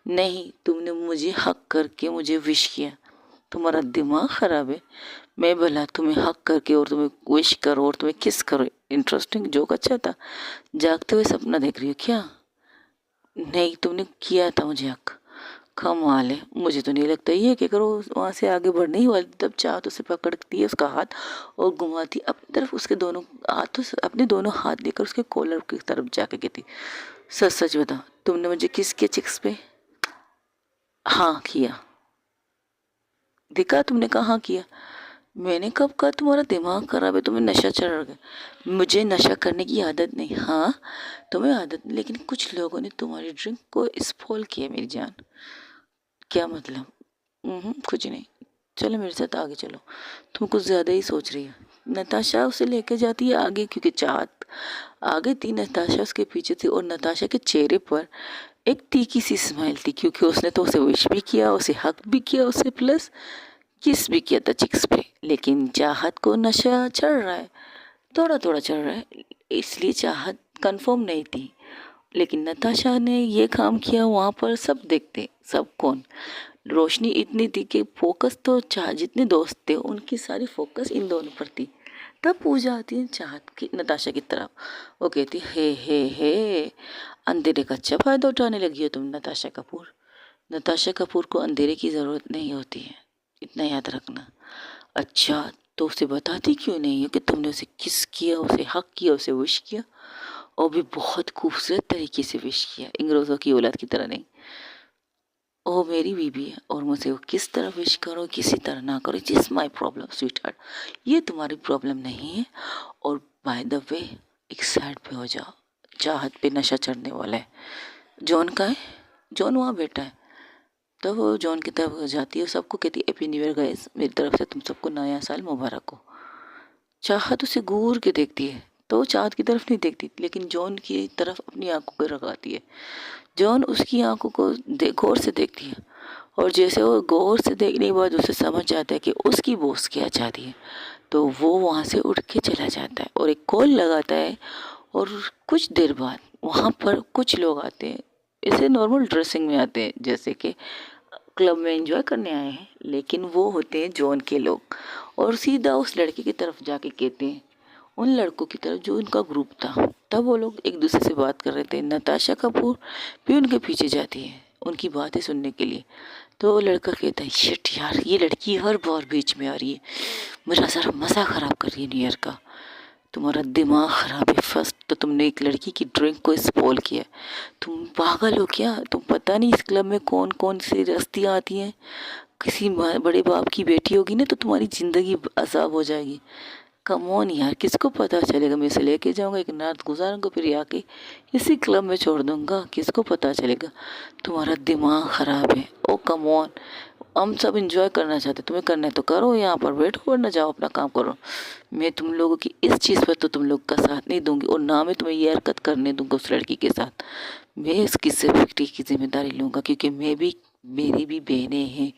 नहीं, तुमने मुझे हक करके मुझे विश किया। तुम्हारा दिमाग ख़राब है? मैं भला तुम्हें हक करके और तुम्हें विश करो और तुम्हें किस करो? इंटरेस्टिंग जोक, अच्छा था। जागते हुए सपना देख रही हो क्या? नहीं, तुमने किया था मुझे हक। कमाल है, मुझे तो नहीं लगता ये कि करो वहाँ से आगे बढ़ने ही वाली। तब चाहत उसे पकड़ती है उसका हाथ और घुमाती अपनी तरफ, उसके दोनों हाथों से अपने दोनों हाथ लेकर उसके कॉलर की तरफ जाके कहती, सच सच बता, तुमने मुझे किस किया चिक्स पे? हाँ किया। देखा, तुमने कहाँ किया? मैंने कब कहा तुम्हारा दिमाग खराब है, तुम्हें नशा चढ़ गया? मुझे नशा करने की आदत नहीं। हाँ, तुम्हें आदत नहीं, लेकिन कुछ लोगों ने तुम्हारी ड्रिंक को स्पॉइल किया मेरी जान। क्या मतलब? कुछ नहीं, चलो मेरे साथ आगे चलो, तुम कुछ ज़्यादा ही सोच रही हो। नताशा उसे लेके जाती है आगे, क्योंकि चाहत आगे थी, नताशा उसके पीछे थी, और नताशा के चेहरे पर एक तीखी सी स्माइल थी, क्योंकि उसने तो उसे विश भी किया, उसे हक भी किया, उसे प्लस किस भी किया था चिक्स पे। लेकिन चाहत को नशा चढ़ रहा है, थोड़ा थोड़ा चढ़ रहा है, इसलिए चाहत कंफर्म नहीं थी। लेकिन नताशा ने ये काम किया, वहाँ पर सब देखते, सब कौन, रोशनी इतनी थी कि फोकस तो चाह जितने दोस्त थे उनकी सारी फोकस इन दोनों पर थी। तब पूजा आती है चाहत की नताशा की तरफ। वो कहती, हे अंधेरे का अच्छा फायदा उठाने लगी हो तुम नताशा कपूर। नताशा कपूर को अंधेरे की ज़रूरत नहीं होती है, इतना याद रखना। अच्छा, तो उसे बताती क्यों नहीं हो कि तुमने उसे किस किया, उसे हक किया, उसे विश किया, और भी बहुत खूबसूरत तरीके से विश किया, अंग्रेज़ों की औलाद की तरह नहीं। वो मेरी बीवी है और मुझे वो किस तरह विश करो किसी तरह ना करो, it is my problem sweet heart, ये तुम्हारी प्रॉब्लम नहीं है। और बाय द वे, एक साइड पे हो जाओ, चाहत पे नशा चढ़ने वाला है। जॉन का है, जॉन वहाँ बैठा है। तब वो जॉन की तरफ जाती है, सबको कहती है हैप्पी न्यू ईयर गाइस, मेरी तरफ से तुम सबको नया साल मुबारक हो। चाहत उसे घूर के देखती है, तो वो चाहत की तरफ नहीं देखती, लेकिन जॉन की तरफ अपनी आंखों को लगाती है। जॉन उसकी आंखों को गौर से देखती है, और जैसे वो गौर से देखने के बाद उसे समझ जाता है कि उसकी बॉस क्या चाहती है, तो वो वहाँ से उठ के चला जाता है और एक कॉल लगाता है। और कुछ देर बाद वहाँ पर कुछ लोग आते हैं, ऐसे नॉर्मल ड्रेसिंग में आते हैं, जैसे कि क्लब में एंजॉय करने आए हैं, लेकिन वो होते हैं जॉन के लोग। और सीधा उस लड़के की तरफ जाके कहते हैं, उन लड़कों की तरफ जो उनका ग्रुप था। तब वो लोग एक दूसरे से बात कर रहे थे, नताशा कपूर भी उनके पीछे जाती है उनकी बातें सुनने के लिए। तो वो लड़का कहता है शिट यार, ये लड़की हर बार बीच में आ रही है, मेरा सारा मज़ा ख़राब कर रही है न्यू ईयर का। तुम्हारा दिमाग ख़राब है। फर्स्ट तो तुमने एक लड़की की ड्रिंक को स्पॉइल किया। तुम पागल हो क्या? तुम पता नहीं इस क्लब में कौन कौन सी हस्तियाँ आती हैं। किसी बड़े बाप की बेटी होगी ना तो तुम्हारी ज़िंदगी अजाब हो जाएगी। कम ऑन यार, किसको पता चलेगा? मैं इसे लेके जाऊंगा, एक रात गुजारूंगा, फिर आके इसी क्लब में छोड़ दूंगा, किसको पता चलेगा? तुम्हारा दिमाग ख़राब है। ओ कम ऑन, हम सब इंजॉय करना चाहते, तुम्हें करना है तो करो, यहाँ पर बैठो वरना जाओ अपना काम करो। मैं तुम लोगों की इस चीज़ पर तो तुम लोग का साथ नहीं दूंगी, और ना मैं तुम्हें ये हरकत करने दूंगा उस लड़की के साथ। मैं इसकी सेफ्टी की जिम्मेदारी लूँगा, क्योंकि मेरी भी बहनें हैं,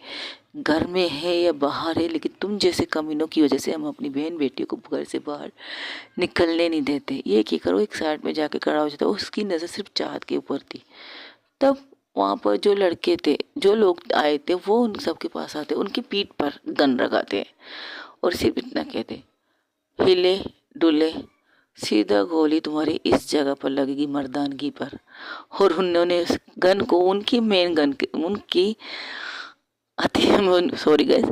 घर में है या बाहर है, लेकिन तुम जैसे कमीनों की वजह से हम अपनी बहन बेटियों को घर से बाहर निकलने नहीं देते। ये क्या करो, एक साइड में जाके खड़ा हो जाता। उसकी नज़र सिर्फ चाहत के ऊपर थी। तब वहाँ पर जो लड़के थे, जो लोग आए थे, वो उन सबके पास आते, उनकी पीठ पर गन लगाते और सिर्फ इतना कहते, हिले डुले सीधा गोली तुम्हारी इस जगह पर लगेगी, मर्दानगी पर। और उन्होंने उस गन को उनकी मेन गन के उनकी सॉरी गाइस,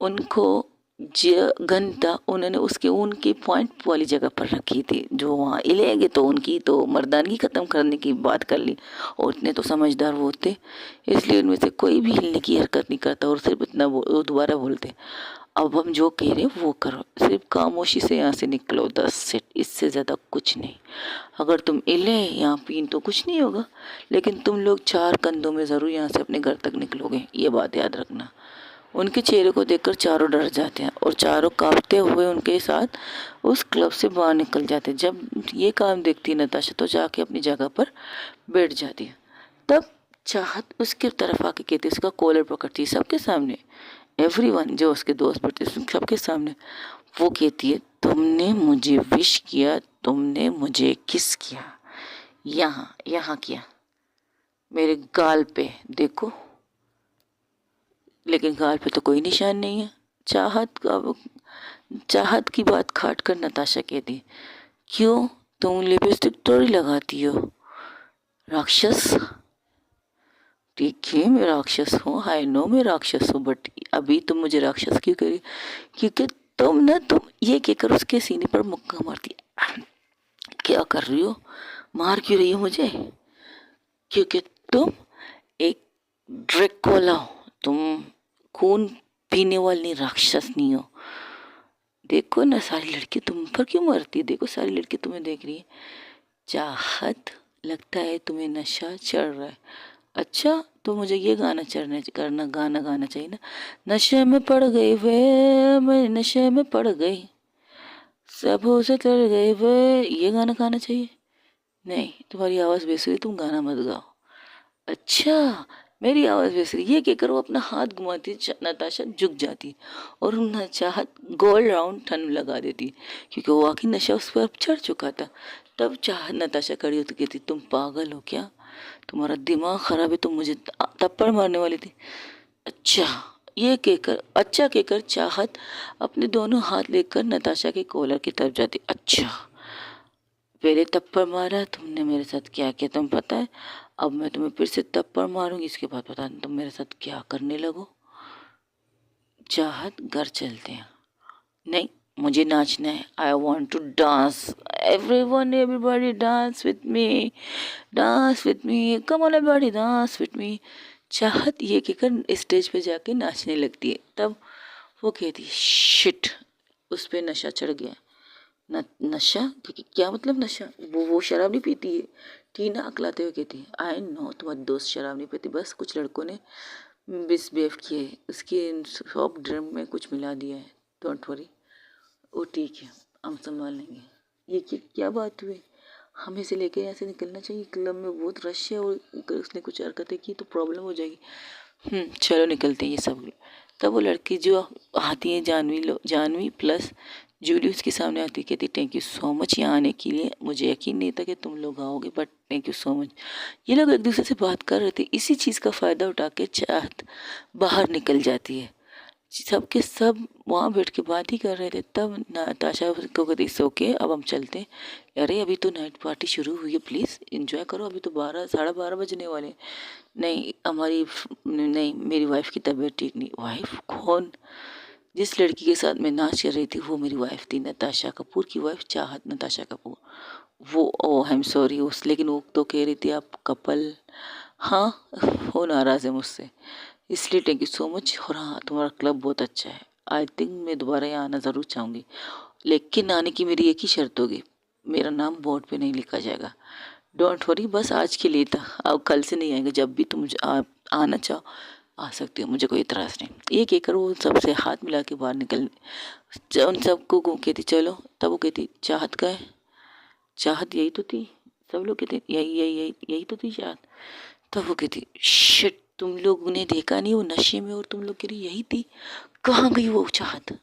उनको जो गन था उन्होंने उसके उनकी पॉइंट वाली जगह पर रखी थी, जो वहाँ इलेगे तो उनकी तो मर्दानगी ख़त्म करने की बात कर ली। और इतने तो समझदार वो थे, इसलिए उनमें से कोई भी हिलने की हरकत नहीं करता और सिर्फ इतना वो दोबारा बोलते, अब हम जो कह रहे हैं वो करो, सिर्फ खामोशी से यहाँ से निकलो, 10 सेट, इससे ज़्यादा कुछ नहीं। अगर तुम हिले यहाँ पीन तो कुछ नहीं होगा, लेकिन तुम लोग 4 कंधों में ज़रूर यहाँ से अपने घर तक निकलोगे, ये बात याद रखना। उनके चेहरे को देखकर चारों डर जाते हैं और चारों कांपते हुए उनके साथ उस क्लब से बाहर निकल जाते हैं। जब ये काम देखती है नताशा तो जाके अपनी जगह पर बैठ जाती है। तब चाहत उसकी तरफ आके कहती है, उसका कॉलर पकड़ती है सबके सामने, एवरीवन जो उसके दोस्त बैठे सबके सामने। वो कहती है, तुमने मुझे विश किया, तुमने मुझे किस किया, यहाँ यहाँ किया, मेरे गाल पे देखो, लेकिन गाल पे तो कोई निशान नहीं है। चाहत की बात काट कर नताशा कहती, क्यों तुम लिपस्टिक थोड़ी लगाती हो राक्षस? ठीक है मैं राक्षस हूँ, आई नो मैं राक्षस हूँ, बट अभी तुम मुझे राक्षस क्यों करी? क्योंकि तुम ये कहकर उसके सीने पर मुक्का मारती। क्या कर रही हो, मार क्यों रही हो मुझे? क्योंकि तुम एक ड्रैकुला हो, तुम खून पीने वाली राक्षस नहीं हो। देखो ना सारी लड़की तुम पर क्यों मरती है, देखो सारी लड़की तुम्हें देख रही है। चाहत, लगता है तुम्हें नशा चढ़ रहा है। अच्छा तो मुझे ये गाना गाना चाहिए ना, नशे में पड़ गई वे, मैं नशे में पड़ गई, सब से चढ़ गए वे, ये गाना गाना चाहिए? नहीं, तुम्हारी आवाज़ बेसुरी, तुम गाना मत गाओ। अच्छा मेरी आवाज़ बेसुरी, ये कहकर वो अपना हाथ घुमाती, नताशा झुक जाती और उन चाहत गोल राउंड टन लगा देती, क्योंकि वो आखिर नशा उस पर चढ़ चुका था। तब चाहत नताशा खड़ी होती कहती, तुम पागल हो क्या, तुम्हारा दिमाग ख़राब है, तुम मुझे थप्पड़ मारने वाली थी? अच्छा कहकर चाहत अपने दोनों हाथ लेकर नताशा के कॉलर की तरफ जाती। अच्छा पहले थप्पड़ मारा तुमने मेरे साथ, क्या किया तुम पता है? अब मैं तुम्हें फिर से थप्पड़ मारूंगी, इसके बाद पता नहीं तुम मेरे साथ क्या करने लगो। चाहत घर चलते हैं। नहीं मुझे नाचना है, I want to dance, everybody dance with me, come on everybody dance with me. Chahat ये कहकर स्टेज पे जाके नाचने लगती है। तब वो कहती है, शिट, उस पर नशा चढ़ गया। नशा? क्योंकि क्या मतलब नशा? वो शराब नहीं पीती है। टीना अकलाते हुए कहती है, आई नो तुम्हारी दोस्त शराब नहीं पीती, बस कुछ लड़कों ने मिसबिहेव किए, उसके सॉफ्ट ड्रिंक में कुछ मिला दिया है, डोंट वरी, वो ठीक है, हम संभाल लेंगे। ये क्या बात हुई? हमें से लेके यहाँ से निकलना चाहिए, क्लब में बहुत रश है और अगर उसने कुछ हरकतें की तो प्रॉब्लम हो जाएगी। चलो निकलते हैं ये सब। तब वो लड़की जो आती है, जानवी प्लस जूली उसके सामने आती, कहती थैंक यू सो मच यहाँ आने के लिए, मुझे यकीन नहीं था कि तुम लोग आओगे, but thank you so much. ये लोग एक दूसरे से बात कर रहे थे, इसी चीज़ का फ़ायदा उठा के चाहत बाहर निकल जाती है। सबके सब वहाँ बैठ के बात ही कर रहे थे। तब नताशा को कहती ओके अब हम चलते हैं। अरे अभी तो नाइट पार्टी शुरू हुई है, प्लीज़ एंजॉय करो, अभी तो 12 साढ़े 12 बजने वाले हैं। नहीं नहीं मेरी वाइफ की तबीयत ठीक नहीं। वाइफ कौन? जिस लड़की के साथ मैं नाच कर रही थी वो मेरी वाइफ थी, नताशा कपूर की वाइफ, चाहत नताशा कपूर। वो ओ आई एम सॉरी उस, लेकिन वो तो कह रही थी आप कपल। हाँ, वो नाराज़ है मुझसे, इसलिए थैंक यू सो मच। और हाँ, तुम्हारा क्लब बहुत अच्छा है, आई थिंक मैं दोबारा यहाँ आना ज़रूर चाहूँगी, लेकिन आने की मेरी एक ही शर्त होगी, मेरा नाम बोर्ड पे नहीं लिखा जाएगा। डोंट वरी, बस आज के लिए था, अब कल से नहीं आएंगे। जब भी तुम आना चाहो आ सकती हो, मुझे कोई इतराज़ नहीं। ये कहकर वो सबसे हाथ मिला के बाहर निकल, उन सबको कहती चलो। तब वो कहती चाहत का है, चाहत यही तो थी। सब लोग कहते यही यही यही यही तो थी चाहत। तब वो कहती शिट, तुम लोगों ने देखा नहीं वो नशे में, और तुम लोग कह रही यही थी, कहाँ गई वो चाहत?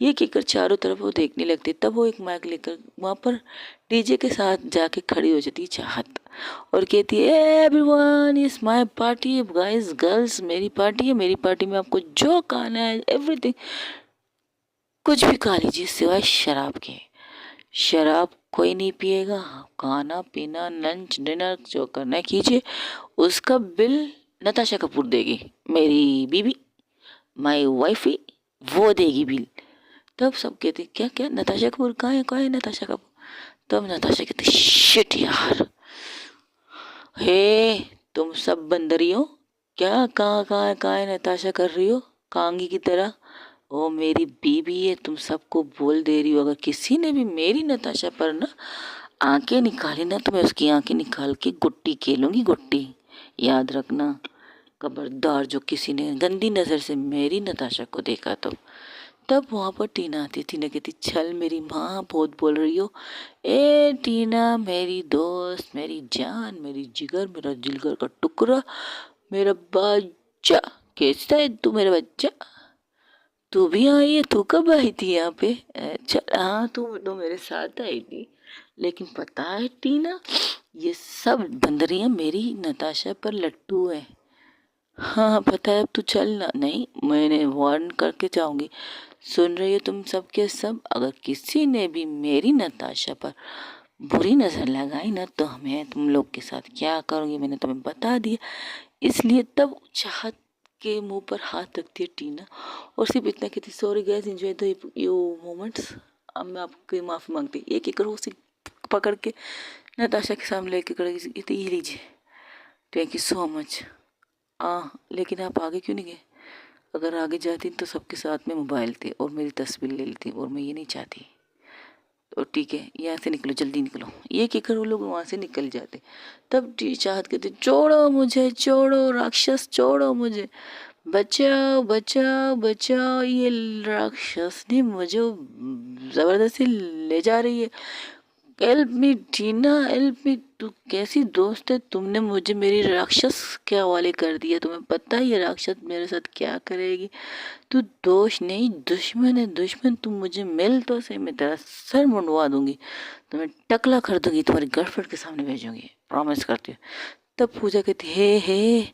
ये कहकर चारों तरफ वो देखने लगते। तब वो एक माइक लेकर वहाँ पर डीजे के साथ जाके खड़ी हो जाती चाहत और कहती है everyone is my party guys girls, मेरी पार्टी है, मेरी पार्टी में आपको जो खाना है एवरीथिंग कुछ भी खा लीजिए सिवाय शराब के। शराब कोई नहीं पिएगा, खाना पीना लंच डिनर जो करना है कीजिए, उसका बिल नताशा कपूर देगी, मेरी बीबी माई वाइफी, वो देगी बिल। तब सब कहते क्या क्या नताशा कपूर कहाँ है नताशा कपूर? तब नताशा कहती शिट यार, हे तुम सब बंदरियों, क्या कहाँ है नताशा कर रही हो कांगी की तरह? ओ मेरी बीबी है, तुम सबको बोल दे रही हो, अगर किसी ने भी मेरी नताशा पर ना आंखें निकाली ना तो मैं उसकी आंखें निकाल के गुट्टी खेलूंगी, गुट्टी याद रखना। खबरदार जो किसी ने गंदी नज़र से मेरी नताशा को देखा तो। तब वहाँ पर टीना आती। टीना कहती चल मेरी माँ बहुत बोल रही हो, ए टीना मेरी दोस्त, मेरी जान, मेरी जिगर, मेरा जिगर का टुकड़ा, मेरा बच्चा, कैसा है तू मेरा बच्चा? तू भी आई है? तू कब आई थी यहाँ पे? चल हाँ, तू तो मेरे साथ आई थी, लेकिन पता है टीना ये सब बंदरियाँ मेरी नताशा पर लट्टू है। हाँ पता है, अब तू चल ना। नहीं, मैंने वार्न करके जाऊंगी। सुन रही हो तुम सब के सब, अगर किसी ने भी मेरी नताशा पर बुरी नज़र लगाई ना तो मैं तुम लोग के साथ क्या करूँगी मैंने तुम्हें बता दिया। इसलिए तब चाहत के मुंह पर हाथ रखती है टीना और सिर्फ इतना कहती sorry guys enjoy the you moments, अब मैं आपकी माफ़ी मांगती। एक एक करो उसे पकड़ के नताशा के सामने लेके कहती ये लीजिए, थैंक यू सो मच। लेकिन आप आगे क्यों नहीं गए? अगर आगे जाती तो सबके साथ में मोबाइल थे और मेरी तस्वीर ले लेती, और मैं ये नहीं चाहती। तो ठीक है यहाँ से निकलो, जल्दी निकलो। ये कहकर वो लोग वहाँ से निकल जाते। तब चाहत कहते छोड़ो मुझे, छोड़ो राक्षस, छोड़ो मुझे, बचाओ बचाओ बचाओ, ये राक्षस ने मुझे ज़बरदस्ती ले जा रही है। हेल्प मी टीना, हेल्प मी। तू कैसी दोस्त है? तुमने मुझे मेरी राक्षस के हवाले कर दिया, तुम्हें पता है ये राक्षस मेरे साथ क्या करेगी? तू दोस्त नहीं दुश्मन है, दुश्मन। तुम मुझे मिल तो सही, मैं तेरा सर मुंडवा दूंगी, तुम्हें टकला कर दूंगी, तुम्हारी गर्लफ्रेंड के सामने भेजूंगी, प्रॉमिस करती हूँ। तब पूजा कहती हे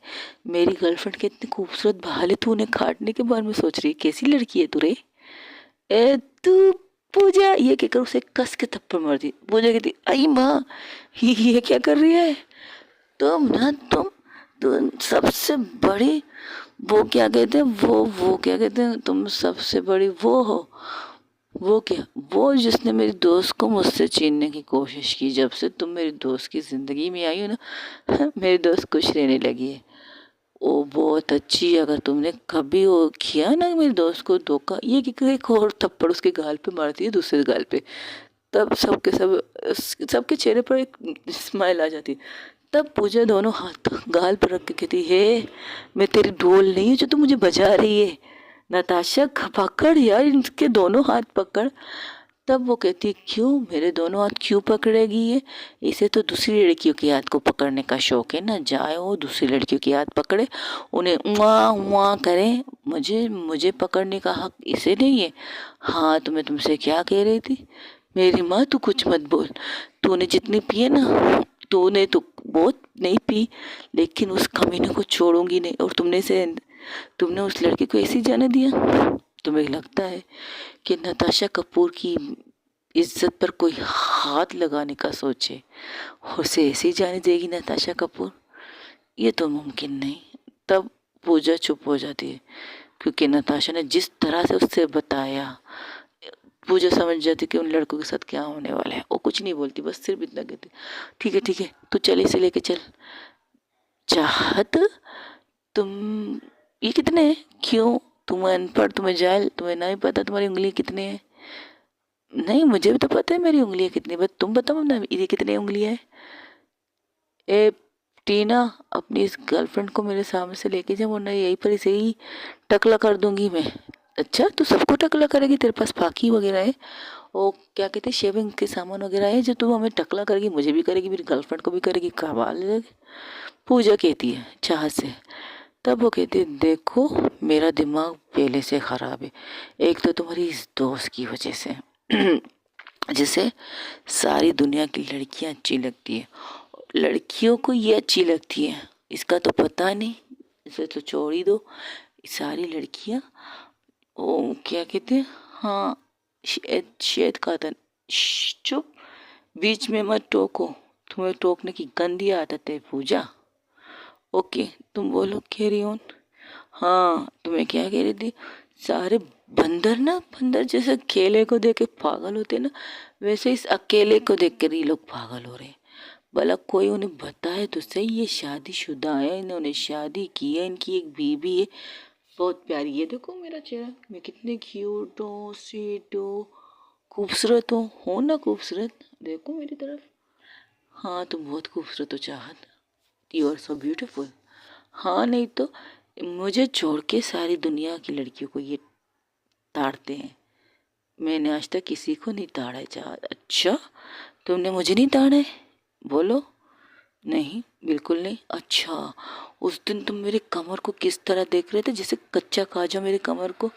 मेरी गर्लफ्रेंड के इतने खूबसूरत भाले तू उन्हें काटने के बारे में सोच रही है, कैसी लड़की है तू रे? ए तू पूजा, ये कहकर उसे कस के थप्पड़ मार दी। पूजा कहती आई माँ ये क्या कर रही है? तुम सबसे बड़ी वो क्या कहते हैं वो क्या कहते हैं, तुम सबसे बड़ी वो हो। वो क्या? वो जिसने मेरी दोस्त को मुझसे छीनने की कोशिश की। जब से तुम मेरी दोस्त की ज़िंदगी में आई हो ना मेरी दोस्त खुश रहने लगी है। वो बहुत अच्छी है। अगर तुमने कभी वो किया ना मेरे दोस्त को धोखा, ये कि एक और थप्पड़ उसके गाल पे मारती है, दूसरे गाल पे। तब सबके चेहरे पर एक स्माइल आ जाती। तब पूजा दोनों हाथ गाल पर रख के कहती है मैं तेरी ढोल नहीं हूँ जो तू मुझे बजा रही है। नताशा पकड़ यार इनके दोनों हाथ पकड़। तब वो कहती है क्यों मेरे दोनों हाथ क्यों पकड़ेगी ये? इसे तो दूसरी लड़कियों की हाथ को पकड़ने का शौक है ना, जाए वो दूसरी लड़कियों की हाथ पकड़े, उन्हें उआ उआ करे, मुझे पकड़ने का हक इसे नहीं है। हाँ तो मैं तुमसे क्या कह रही थी? मेरी माँ तू कुछ मत बोल। तूने जितनी पी है ना, तूने तो बहुत नहीं पी, लेकिन उस कमीने को छोड़ूंगी नहीं। और तुमने से तुमने उस लड़के को ऐसे ही जाने दिया? तुम्हें लगता है कि नताशा कपूर की इज्जत पर कोई हाथ लगाने का सोचे और उसे ऐसे ही जाने देगी नताशा कपूर? ये तो मुमकिन नहीं। तब पूजा चुप हो जाती है, क्योंकि नताशा ने जिस तरह से उससे बताया, पूजा समझ जाती कि उन लड़कों के साथ क्या होने वाला है। वो कुछ नहीं बोलती, बस सिर्फ इतना कहती, ठीक है तू चल, इसे लेके चल। चाहत, तुम ये कितने हैं? क्यों? तुम अनपढ़, तुम्हें जाहिल, तुम्हें नहीं पता तुम्हारी उंगली कितने हैं? नहीं, मुझे भी तो पता है मेरी उंगलियां कितनी, बस तुम बताओ ना ये कितनी उंगलियां है। ए टीना, अपनी इस गर्लफ्रेंड को मेरे सामने से लेके जा, वरना यहीं पर इसे ही टकला कर दूंगी मैं। अच्छा, तू सबको टकला करेगी? तेरे पास फाकी वगैरह है, वो क्या कहते हैं, शेविंग के सामान वगैरह है जो तू हमें टकला करेगी? मुझे भी करेगी, मेरी गर्लफ्रेंड को भी करेगी? कमाल है। पूजा कहती है चाहत से। तब वो कहती है, देखो मेरा दिमाग पहले से ख़राब है, एक तो तुम्हारी इस दोस्त की वजह से जिसे सारी दुनिया की लड़कियां अच्छी लगती है, लड़कियों को ये अच्छी लगती है, इसका तो पता नहीं, इसे तो छोड़ ही दो। सारी लड़कियां, ओ क्या कहते हैं, हाँ, शेद खातन। चुप, बीच में मत टोको, तुम्हें टोकने की गंदी आदत है पूजा। ओके, तुम बोलो, कैरी ऑन। हाँ, तुम्हें क्या कह रही थी? सारे बंदर ना, बंदर जैसे केले को देख के पागल होते ना, वैसे इस अकेले को देख कर ये लोग पागल हो रहे हैं। भला कोई उन्हें बताए तो सही, ये शादीशुदा है, इन्होंने शादी की है, इनकी एक बीबी है, बहुत प्यारी है। देखो मेरा चेहरा, मैं कितनी क्यूट हूँ, स्वीट हूँ, खूबसूरत हूँ, हो ना खूबसूरत? देखो मेरी तरफ। हाँ, तुम बहुत खूबसूरत हो चाहत, यू आर सो ब्यूटीफुल। हाँ, नहीं तो मुझे छोड़ के सारी दुनिया की लड़कियों को ये ताड़ते हैं, मैंने आज तक किसी को नहीं ताड़ा है चाहत। अच्छा, तुमने मुझे नहीं ताड़ा है? बोलो। नहीं, बिल्कुल नहीं। अच्छा, उस दिन तुम मेरे कमर को किस तरह देख रहे थे, जैसे कच्चा काजू मेरे कमर को?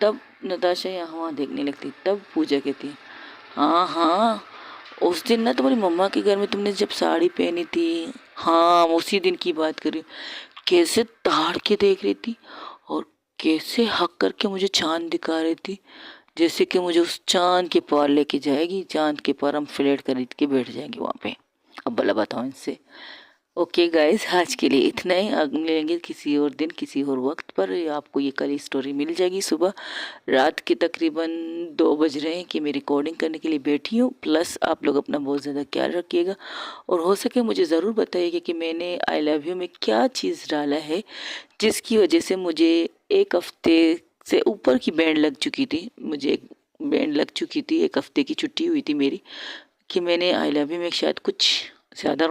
तब नताशा यहाँ वहाँ देखने लगती। तब पूजा कहती है, हाँ हाँ, उस दिन ना तुम्हारी मम्मा के घर में तुमने जब साड़ी पहनी थी, हाँ उसी दिन की बात कर रही हूँ। कैसे ताड़ के देख रही थी और कैसे हक करके मुझे चांद दिखा रही थी, जैसे कि मुझे उस चांद के पार लेके जाएगी, चांद के पार हम फ्लैट खरीद के बैठ जाएंगे वहाँ पे। अब भला बताओ इनसे। ओके गाइस, आज के लिए इतना ही। अब मिलेंगे किसी और दिन किसी और वक्त पर। आपको ये कल स्टोरी मिल जाएगी। सुबह रात के तकरीबन 2 बज रहे हैं कि मैं रिकॉर्डिंग करने के लिए बैठी हूँ। प्लस आप लोग अपना बहुत ज़्यादा ख्याल रखिएगा और हो सके मुझे ज़रूर बताइएगा कि मैंने आई लव यू में क्या चीज़ डाला है जिसकी वजह से मुझे 1 हफ्ते से ऊपर की बैंड लग चुकी थी। मुझे एक बैंड लग चुकी थी, 1 हफ्ते की छुट्टी हुई थी मेरी, कि मैंने आई लव यू में शायद कुछ ज़्यादा